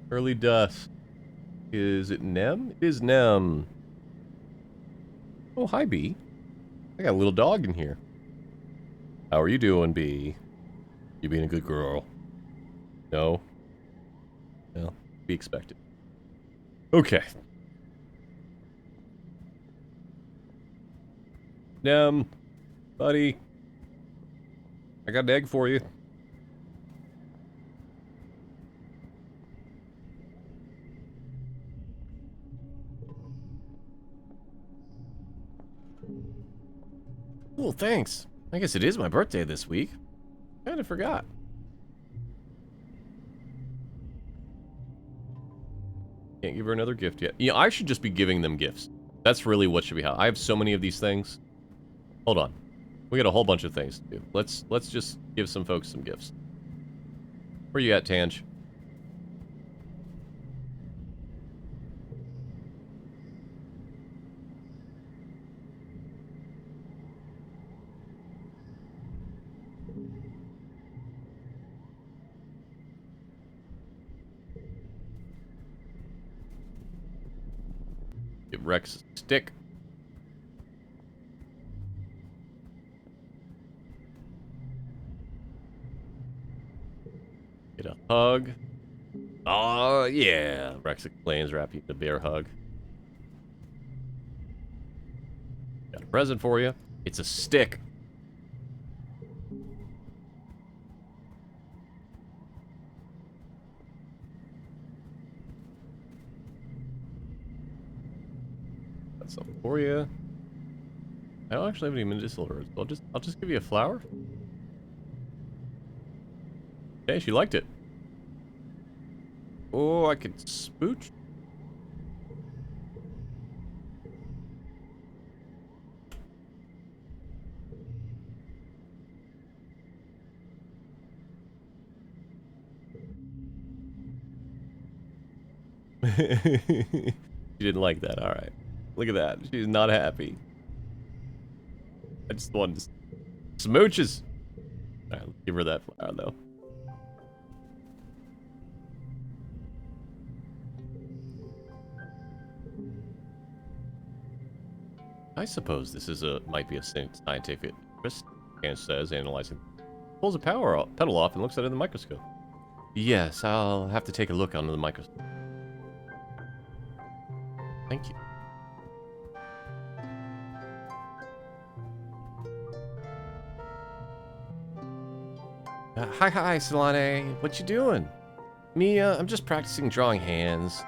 Early dust. Is it Nem? It is Nem. Oh, hi, B. I got a little dog in here. How are you doing, B? You being a good girl? No? Well, be expected. Okay. Nem, buddy. I got an egg for you. Cool, thanks. I guess it is my birthday this week. Kinda forgot. Can't give her another gift yet. You know, I should just be giving them gifts. That's really what should be how. I have so many of these things. Hold on. We got a whole bunch of things to do. Let's just give some folks some gifts. Where you at, Tange? Give Rex a stick. Get a hug. Oh, yeah. Rex explains, wrap you in a bear hug. Got a present for you. It's a stick. Got something for you. I don't actually have any medicinal herbs. I'll just give you a flower. Okay, she liked it. Oh, I could smooch. She didn't like that. All right. Look at that. She's not happy. I just wanted smooches. All right, let's give her that flower, though. I suppose this is might be a scientific interest, Anne says, analyzing. Pulls a pedal off and looks at it in the microscope. Yes, I'll have to take a look under the microscope. Thank you. Hi, Solane. What you doing? Me, I'm just practicing drawing hands.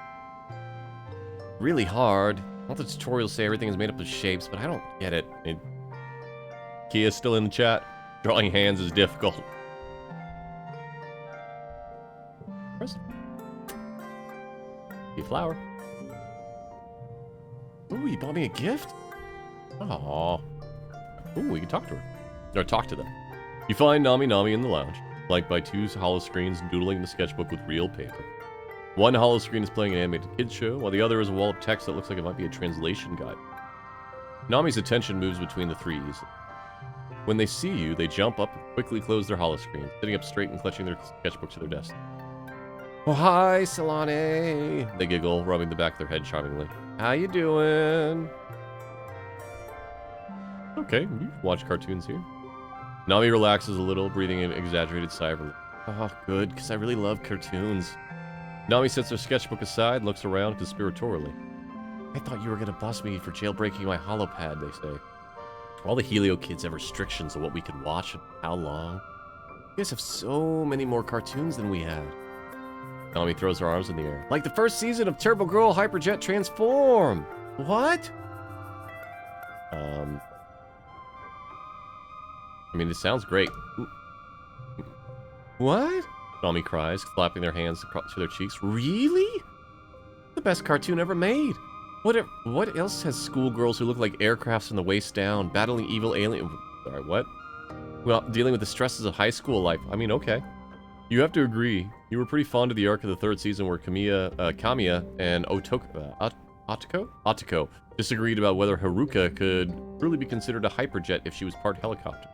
Really hard. All the tutorials say everything is made up of shapes, but I don't get it. Kia's still in the chat. Drawing hands is difficult. Where's the flower? Ooh, you bought me a gift? Aww. Ooh, we can talk to her. Or talk to them. You find Nami in the lounge, flanked by two hollow screens doodling in the sketchbook with real paper. One hollow screen is playing an animated kids show, while the other is a wall of text that looks like it might be a translation guide. Nami's attention moves between the three easily. When they see you, they jump up and quickly close their hollow screens, sitting up straight and clutching their sketchbook to their desk. Oh, hi, Solane! They giggle, rubbing the back of their head charmingly. How you doing? Okay, you watch cartoons here. Nami relaxes a little, breathing an exaggerated sigh of relief. Oh, good, because I really love cartoons. Nami sets her sketchbook aside and looks around conspiratorially. I thought you were going to bust me for jailbreaking my holopad, they say. All the Helio kids have restrictions on what we can watch and how long. You guys have so many more cartoons than we have. Nami throws her arms in the air. Like the first season of Turbo Girl Hyperjet Transform! What? I mean, it sounds great. What? Nami cries, clapping their hands to their cheeks. Really? The best cartoon ever made. What else has schoolgirls who look like aircrafts from the waist down, battling evil alien... Sorry, what? Well, dealing with the stresses of high school life. I mean, okay. You have to agree. You were pretty fond of the arc of the third season where Kamiya and Otoko disagreed about whether Haruka could really be considered a hyperjet if she was part helicopter.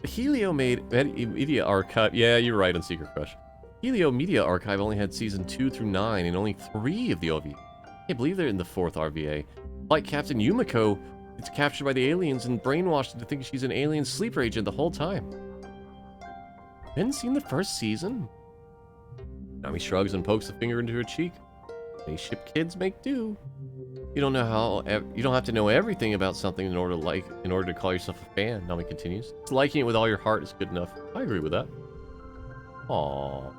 The Helio Media Archive... Yeah, you're right on Secret Crush. Helio Media Archive only had season 2 through 9 and only 3 of the OVA. I can't believe they're in the 4th RVA. Flight Captain Yumiko gets captured by the aliens and brainwashed into thinking she's an alien sleeper agent the whole time. Hadn't seen the first season? Nami shrugs and pokes a finger into her cheek. Spaceship kids make do. You don't have to know everything about something in order to call yourself a fan, Nami continues. Just liking it with all your heart is good enough. I agree with that. Aww.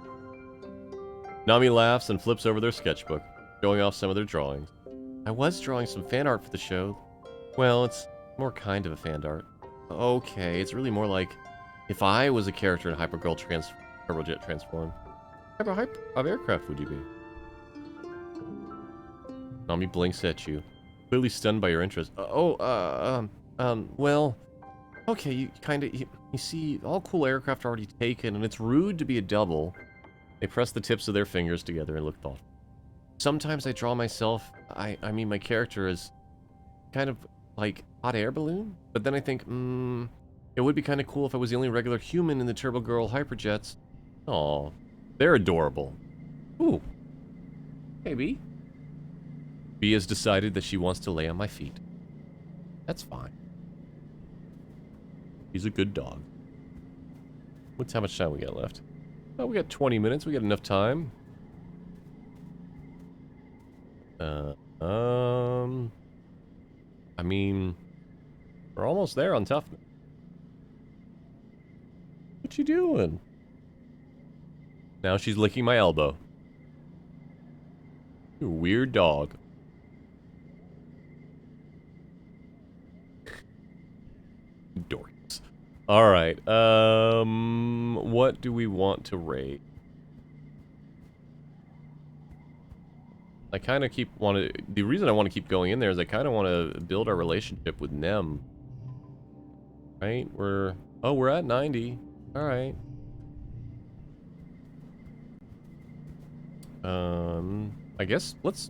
Nami laughs and flips over their sketchbook, showing off some of their drawings. I was drawing some fan art for the show. Well, it's more kind of a fan art. Okay, it's really more like if I was a character in Hypergirl Turbojet Transform. What type of aircraft would you be? Nami blinks at you, clearly stunned by your interest. Well, okay, you see, all cool aircraft are already taken, and it's rude to be a double. They press the tips of their fingers together and look thoughtful. Sometimes I draw myself, I mean my character is kind of like hot air balloon, but then I think, it would be kind of cool if I was the only regular human in the Turbo Girl Hyperjets. Aw, they're adorable. Ooh. Hey, B. B has decided that she wants to lay on my feet. That's fine. He's a good dog. What's how much time we got left? Oh, we got 20 minutes. We got enough time. I mean, we're almost there on toughness. What you doing? Now she's licking my elbow. You're a weird dog. Dorks. Alright, what do we want to rate? I kind of the reason I want to keep going in there is I kind of want to build our relationship with Nem. Right? We're at 90. Alright. I guess let's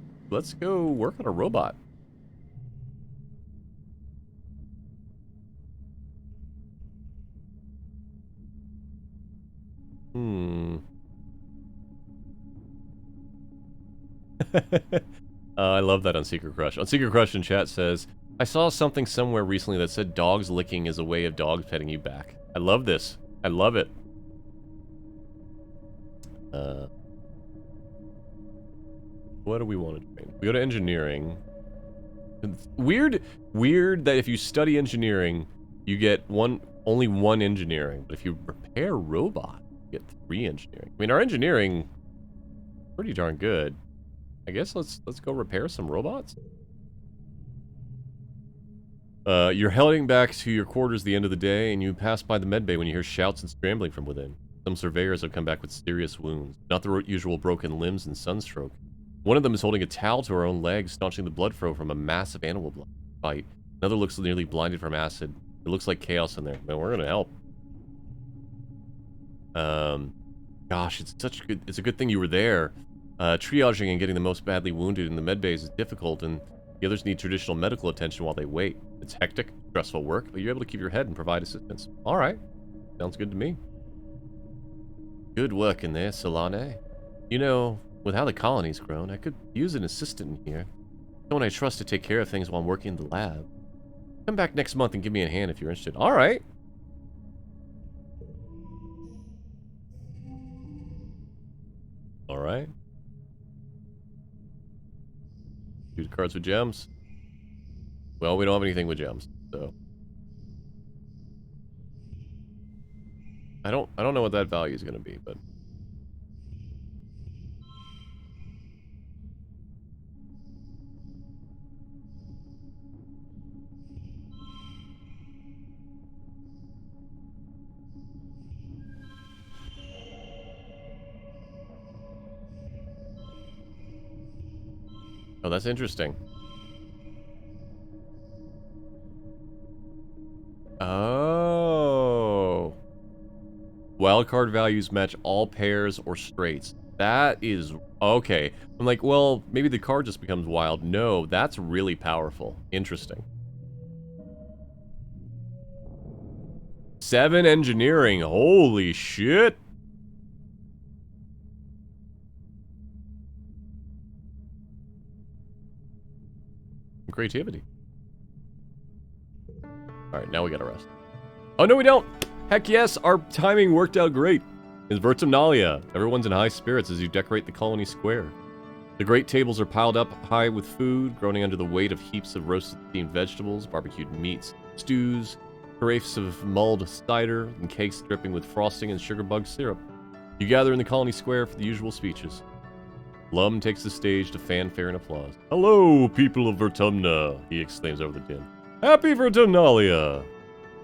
go work on a robot. I love that on Secret Crush. On Secret Crush in chat says, I saw something somewhere recently that said dogs licking is a way of dogs petting you back. I love this. I love it. What do we want to train? We go to engineering. It's weird that if you study engineering, you get only one engineering. But if you repair robot, you get 3 engineering. I mean, our engineering pretty darn good. I guess let's go repair some robots. You're heading back to your quarters at the end of the day, and you pass by the medbay when you hear shouts and scrambling from within. Some surveyors have come back with serious wounds, not the usual broken limbs and sunstroke. One of them is holding a towel to her own leg, staunching the blood flow from a massive animal bite. Another looks nearly blinded from acid. It looks like chaos in there. Man, we're gonna help. Gosh, it's a good thing you were there. Triaging and getting the most badly wounded in the medbays is difficult, and the others need traditional medical attention while they wait. It's hectic, stressful work, but you're able to keep your head and provide assistance. Alright. Sounds good to me. Good work in there, Solane. You know, with how the colony's grown, I could use an assistant in here. Someone I trust to take care of things while I'm working in the lab. Come back next month and give me a hand if you're interested. Alright. Alright. Use cards with gems. Well, we don't have anything with gems, so I don't know what that value is going to be, but oh, that's interesting. Oh. Wildcard values match all pairs or straights. That is... okay. I'm like, well, maybe the card just becomes wild. No, that's really powerful. Interesting. 7 engineering. Holy shit. Creativity. Alright, now we gotta rest. Oh, no, we don't! Heck yes, our timing worked out great. It's Vertumnalia. Everyone's in high spirits as you decorate the colony square. The great tables are piled up high with food, groaning under the weight of heaps of roasted steamed vegetables, barbecued meats, stews, carafes of mulled cider, and cakes dripping with frosting and sugar bug syrup. You gather in the colony square for the usual speeches. Lum takes the stage to fanfare and applause. Hello, people of Vertumna, he exclaims over the din. Happy Vertumnalia!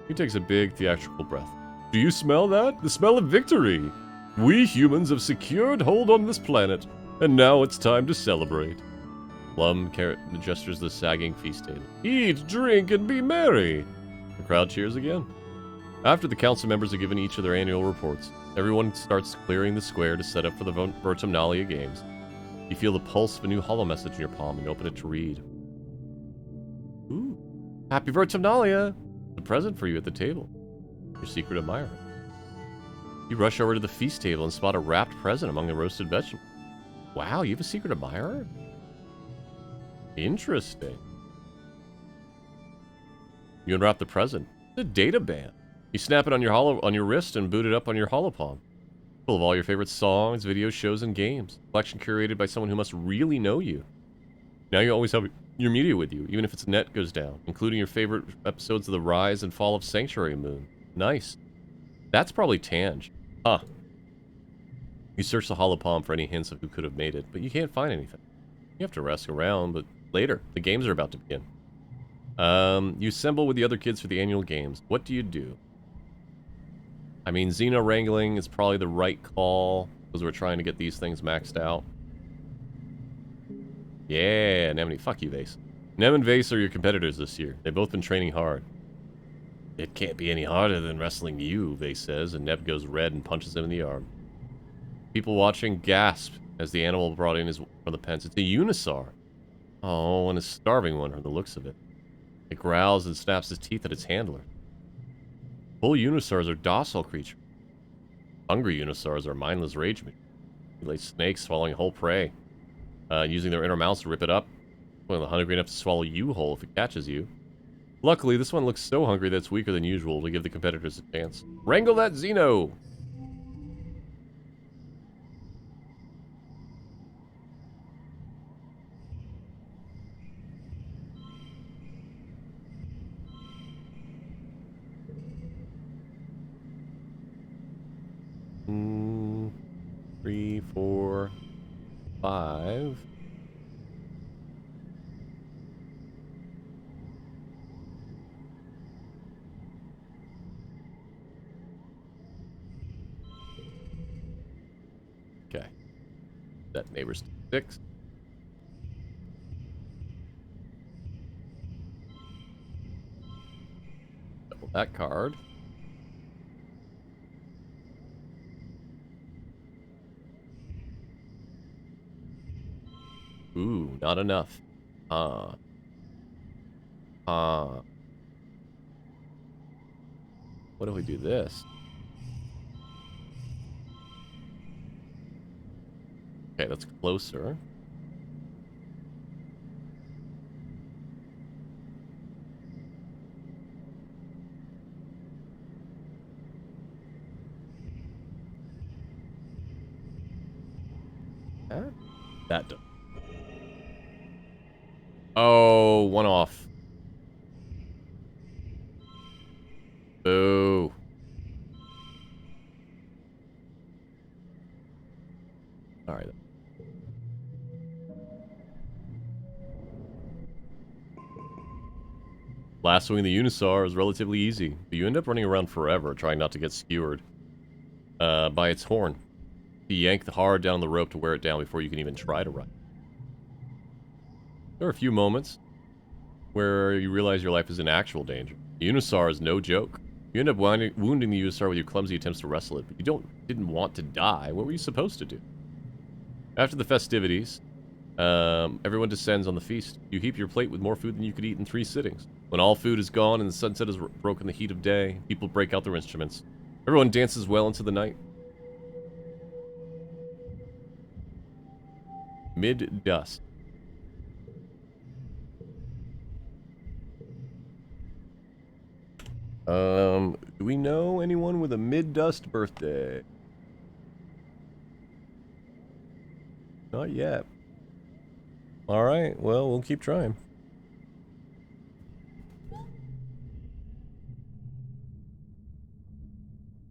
He takes a big theatrical breath. Do you smell that? The smell of victory! We humans have secured hold on this planet, and now it's time to celebrate. Lum gestures the sagging feast table. Eat, drink, and be merry! The crowd cheers again. After the council members have given each of their annual reports, everyone starts clearing the square to set up for the Vertumnalia games. You feel the pulse of a new hollow message in your palm and open it to read. Ooh. Happy Vertumnalia! A present for you at the table. Your secret admirer. You rush over to the feast table and spot a wrapped present among the roasted vegetables. Wow, you have a secret admirer? Interesting. You unwrap the present. It's a data band. You snap it on your wrist and boot it up on your holopalm. Full of all your favorite songs, video shows, and games. Collection curated by someone who must really know you. Now you always have your media with you, even if its net goes down, including your favorite episodes of the rise and fall of Sanctuary Moon. Nice. That's probably Tange. Huh. You search the holopalm for any hints of who could have made it, but you can't find anything. You have to rest around, but later. The games are about to begin. You assemble with the other kids for the annual games. What do you do? I mean, Xeno wrangling is probably the right call, because we're trying to get these things maxed out. Yeah, Nemini. Fuck you, Vase. Nem and Vase are your competitors this year. They've both been training hard. It can't be any harder than wrestling you, Vase says, and Neb goes red and punches him in the arm. People watching gasp as the animal brought in is from the pens. It's a Unisaur. Oh, and a starving one from the looks of it. It growls and snaps its teeth at its handler. Full Unisaurs are docile creatures. Hungry Unisaurs are mindless rage machines. They lay snakes, swallowing whole prey, using their inner mouths to rip it up. Well, hungry enough to swallow you whole if it catches you. Luckily, this one looks so hungry that it's weaker than usual to give the competitors a chance. Wrangle that Xeno! Mm, 3, 4, 5. Okay. That neighbor's 6. Double that card. Ooh, not enough. Uh. What do we do this? Okay, that's closer. That does. Oh, one off. Boo. Alright. Lassoing the Unisaur is relatively easy, but you end up running around forever trying not to get skewered by its horn. You yank the hard down the rope to wear it down before you can even try to run. There are a few moments where you realize your life is in actual danger. The Unisaur is no joke. You end up wounding the Unisaur with your clumsy attempts to wrestle it, but you didn't want to die. What were you supposed to do? After the festivities, everyone descends on the feast. You heap your plate with more food than you could eat in 3 sittings. When all food is gone and the sunset has broken the heat of day, people break out their instruments. Everyone dances well into the night. Mid-dust. Do we know anyone with a mid-dust birthday? Not yet. Alright, well, we'll keep trying.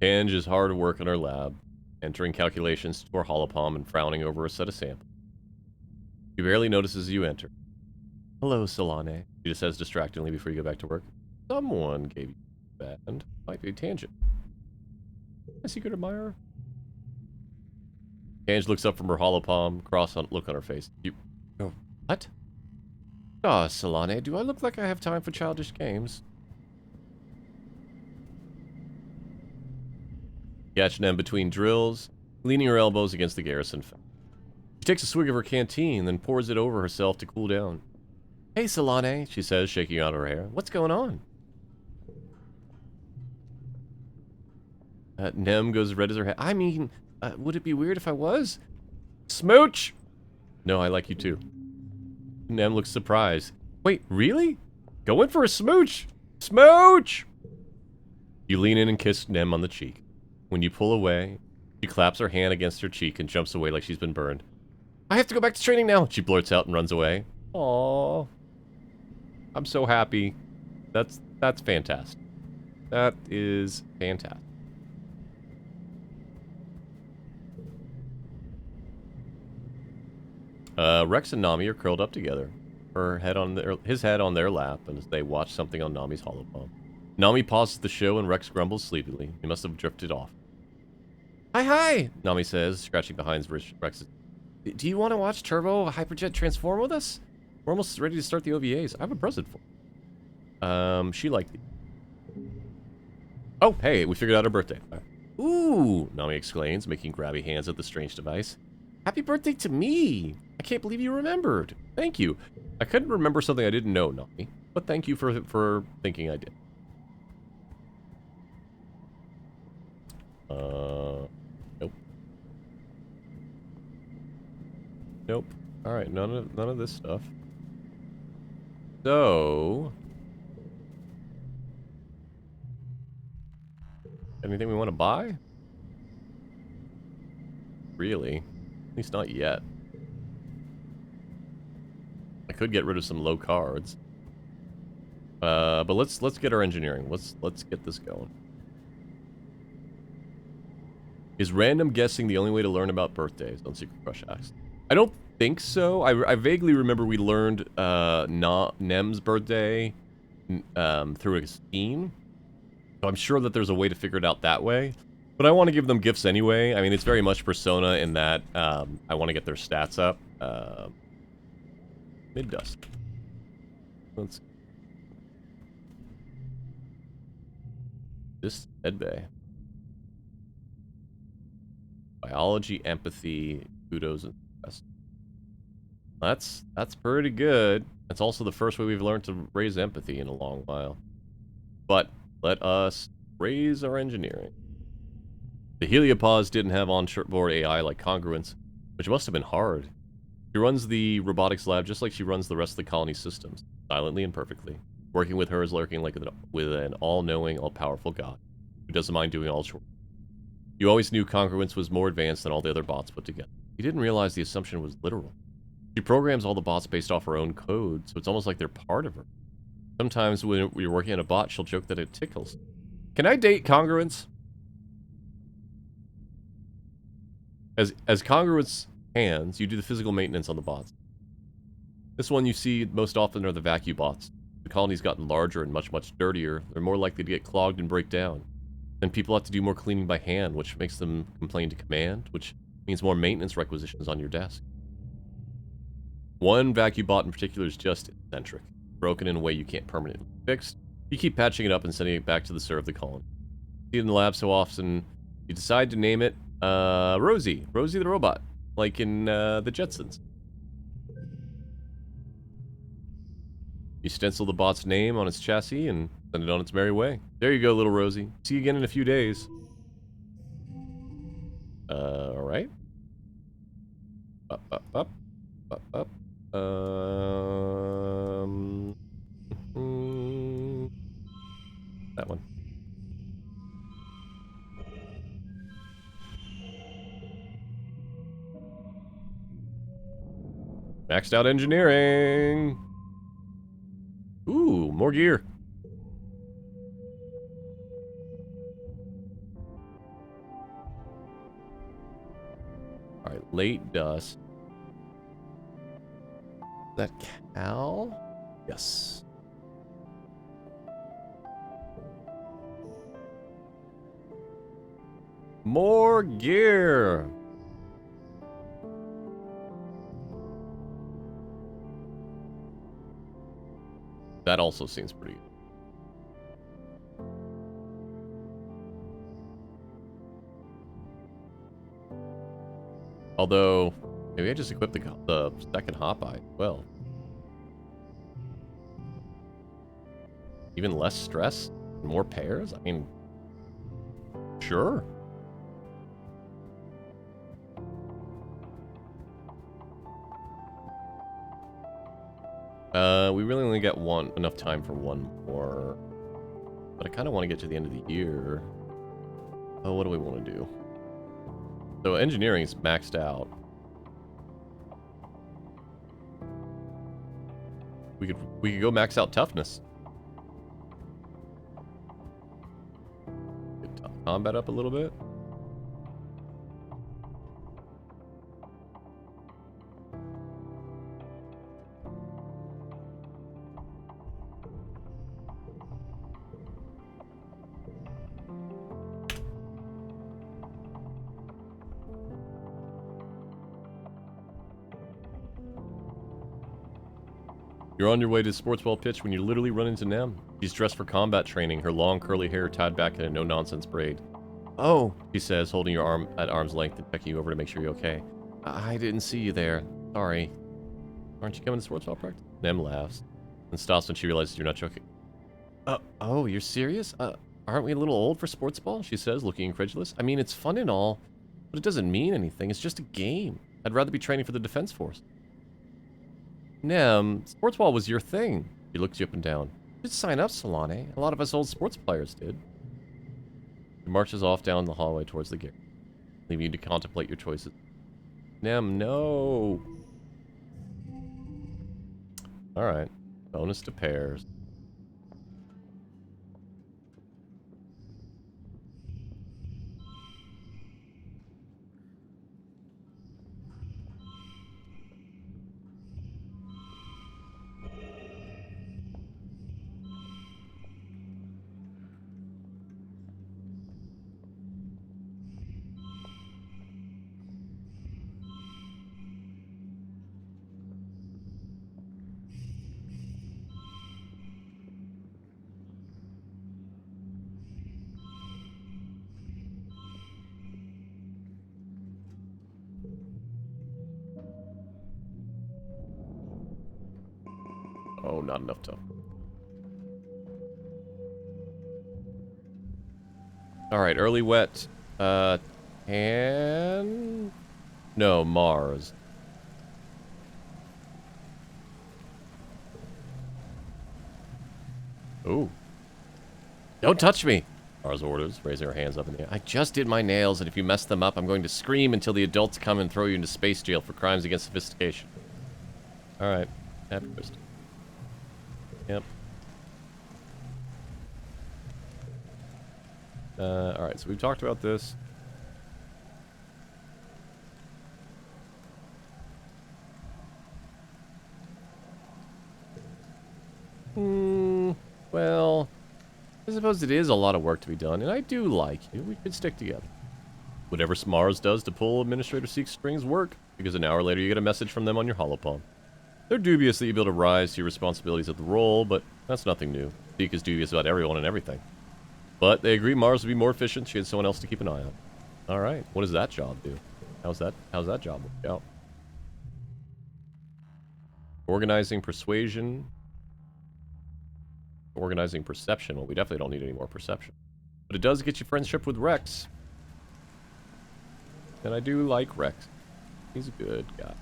Ange is hard at work in her lab, entering calculations to her holopalm and frowning over a set of samples. She barely notices you enter. Hello, Solane, she says distractingly before you go back to work. Someone gave you a band. Might be a tangent. A secret admirer? Ange looks up from her holopalm, look on her face. You... Oh, what? Ah, Solane, do I look like I have time for childish games? Catching them between drills, leaning her elbows against the garrison fence. She takes a swig of her canteen, then pours it over herself to cool down. Hey, Solane, she says, shaking out her hair. What's going on? Nem goes red as her head. I mean, would it be weird if I was? Smooch! No, I like you too. Nem looks surprised. Wait, really? Going for a smooch? Smooch! You lean in and kiss Nem on the cheek. When you pull away, she claps her hand against her cheek and jumps away like she's been burned. I have to go back to training now, she blurts out and runs away. Aww. I'm so happy. That's fantastic. That is fantastic. Rex and Nami are curled up together, his head on their lap, and as they watch something on Nami's holopalm. Nami pauses the show and Rex grumbles sleepily. He must have drifted off. Hi, Nami says, scratching behind Rex. Do you want to watch Turbo Hyperjet transform with us? We're almost ready to start the OVAs. I have a present for you. She liked it. Oh, hey, we figured out her birthday. Ooh, Nami exclaims, making grabby hands at the strange device. Happy birthday to me! I can't believe you remembered. Thank you. I couldn't remember something I didn't know, Nami, but thank you for thinking I did. Nope. Nope. All right, none of this stuff. So... anything we want to buy? Really? At least not yet. I could get rid of some low cards. But let's get our engineering. Let's get this going. Is random guessing the only way to learn about birthdays on Secret Crush Acts? I don't think so. I vaguely remember we learned Nem's birthday through a scheme. So I'm sure that there's a way to figure it out that way. But I want to give them gifts anyway. I mean, it's very much Persona in that I want to get their stats up. Mid-dust. Let's... this Edbay. Biology, empathy, kudos, and stress. That's pretty good. That's also the first way we've learned to raise empathy in a long while. But let us raise our engineering. The heliopause didn't have on-board AI like Congruence, which must have been hard. She runs the robotics lab just like she runs the rest of the colony systems, silently and perfectly. Working with her is lurking like with an all-knowing, all-powerful god, who doesn't mind doing all chores. You always knew Congruence was more advanced than all the other bots put together. You didn't realize the assumption was literal. She programs all the bots based off her own code, so it's almost like they're part of her. Sometimes when you're working on a bot, she'll joke that it tickles. Can I date Congruence? As Congruence hands, you do the physical maintenance on the bots. This one you see most often are the vacuum bots. The colony's gotten larger and much, much dirtier. They're more likely to get clogged and break down. Then people have to do more cleaning by hand, which makes them complain to command, which means more maintenance requisitions on your desk. One vacuum bot in particular is just eccentric, broken in a way you can't permanently fix. You keep patching it up and sending it back to the serve the colony. See it in the lab so often, you decide to name it Rosie the robot, like in the Jetsons. You stencil the bot's name on its chassis and send it on its merry way. There you go, little Rosie. See you again in a few days. Alright. Up. That one. Maxed out engineering. Ooh, more gear. Alright, late dust. Is that Cal? Yes. More gear. That also seems pretty good. Although, maybe I just equipped the second hop eye as well. Even less stress? More pairs? I mean, sure. We really only got enough time for one more. But I kind of want to get to the end of the year. Oh, what do we want to do? So engineering is maxed out. We could go max out toughness. Get combat up a little bit. You're on your way to the sports ball pitch when you literally run into Nem. She's dressed for combat training, her long curly hair tied back in a no-nonsense braid. Oh, she says, holding your arm at arm's length and checking you over to make sure you're okay. I didn't see you there. Sorry. Aren't you coming to sports ball practice? Nem laughs and stops when she realizes you're not joking. Oh, you're serious? Aren't we a little old for sports ball? She says, looking incredulous. I mean, it's fun and all, but it doesn't mean anything. It's just a game. I'd rather be training for the Defense Force. Nem, sports ball was your thing. He looks you up and down. You should sign up, Solane. A lot of us old sports players did. He marches off down the hallway towards the gate, leaving you to contemplate your choices. Nem, no! Alright. Bonus to pairs. Oh, not enough time. Alright, early wet. And... No, Mars. Ooh. Don't touch me! Mars orders, raising her hands up in the air. I just did my nails, and if you mess them up, I'm going to scream until the adults come and throw you into space jail for crimes against sophistication. Alright. Happy Christmas. Yep. Alright, so we've talked about this. Well, I suppose it is a lot of work to be done, and I do like you. We could stick together. Whatever Mars does to pull Administrator Seek's strings work, because an hour later you get a message from them on your holopalm. They're dubious that you'll be able to rise to your responsibilities at the role, but that's nothing new. Seek is dubious about everyone and everything. But they agree Mars would be more efficient. She had someone else to keep an eye on. Alright, what does that job do? How's that job work out? Organizing persuasion. Organizing perception. Well, we definitely don't need any more perception. But it does get you friendship with Rex. And I do like Rex. He's a good guy.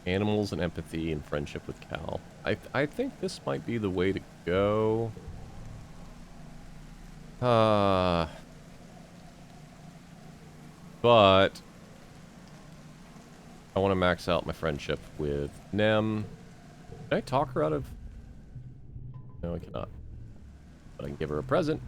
Animals and empathy and friendship with Cal. I think this might be the way to go. But I want to max out my friendship with Nem. Can I talk her out of... No, I cannot. But I can give her a present.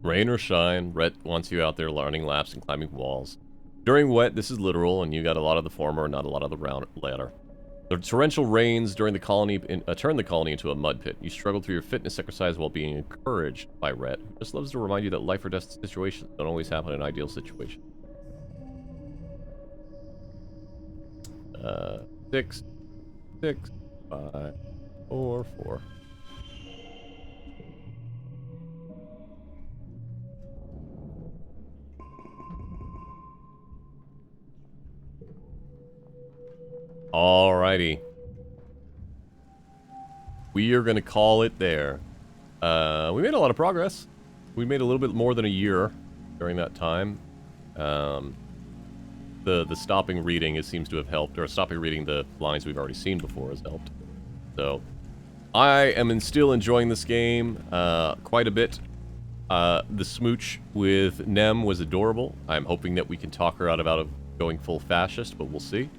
Rain or shine, Rhett wants you out there learning laps and climbing walls. During wet, this is literal, and you got a lot of the former and not a lot of the latter. The torrential rains during the colony turn the colony into a mud pit. You struggle through your fitness exercise while being encouraged by Rhett, who just loves to remind you that life or death situations don't always happen in ideal situations. 6, 6, 5, 4, 4. Alrighty. We are going to call it there. We made a lot of progress. We made a little bit more than a year during that time. The stopping reading, it seems to have helped, or stopping reading the lines we've already seen before has helped. So, I am still enjoying this game quite a bit. The smooch with Nem was adorable. I'm hoping that we can talk her out of going full fascist, but we'll see.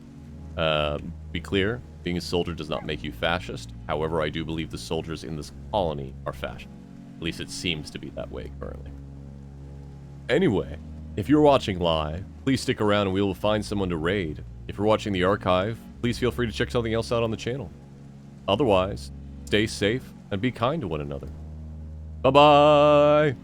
Be clear, being a soldier does not make you fascist. However, I do believe the soldiers in this colony are fascist. At least it seems to be that way currently. Anyway, if you're watching live, please stick around and we will find someone to raid. If you're watching the archive, please feel free to check something else out on the channel. Otherwise, stay safe and be kind to one another. Bye-bye!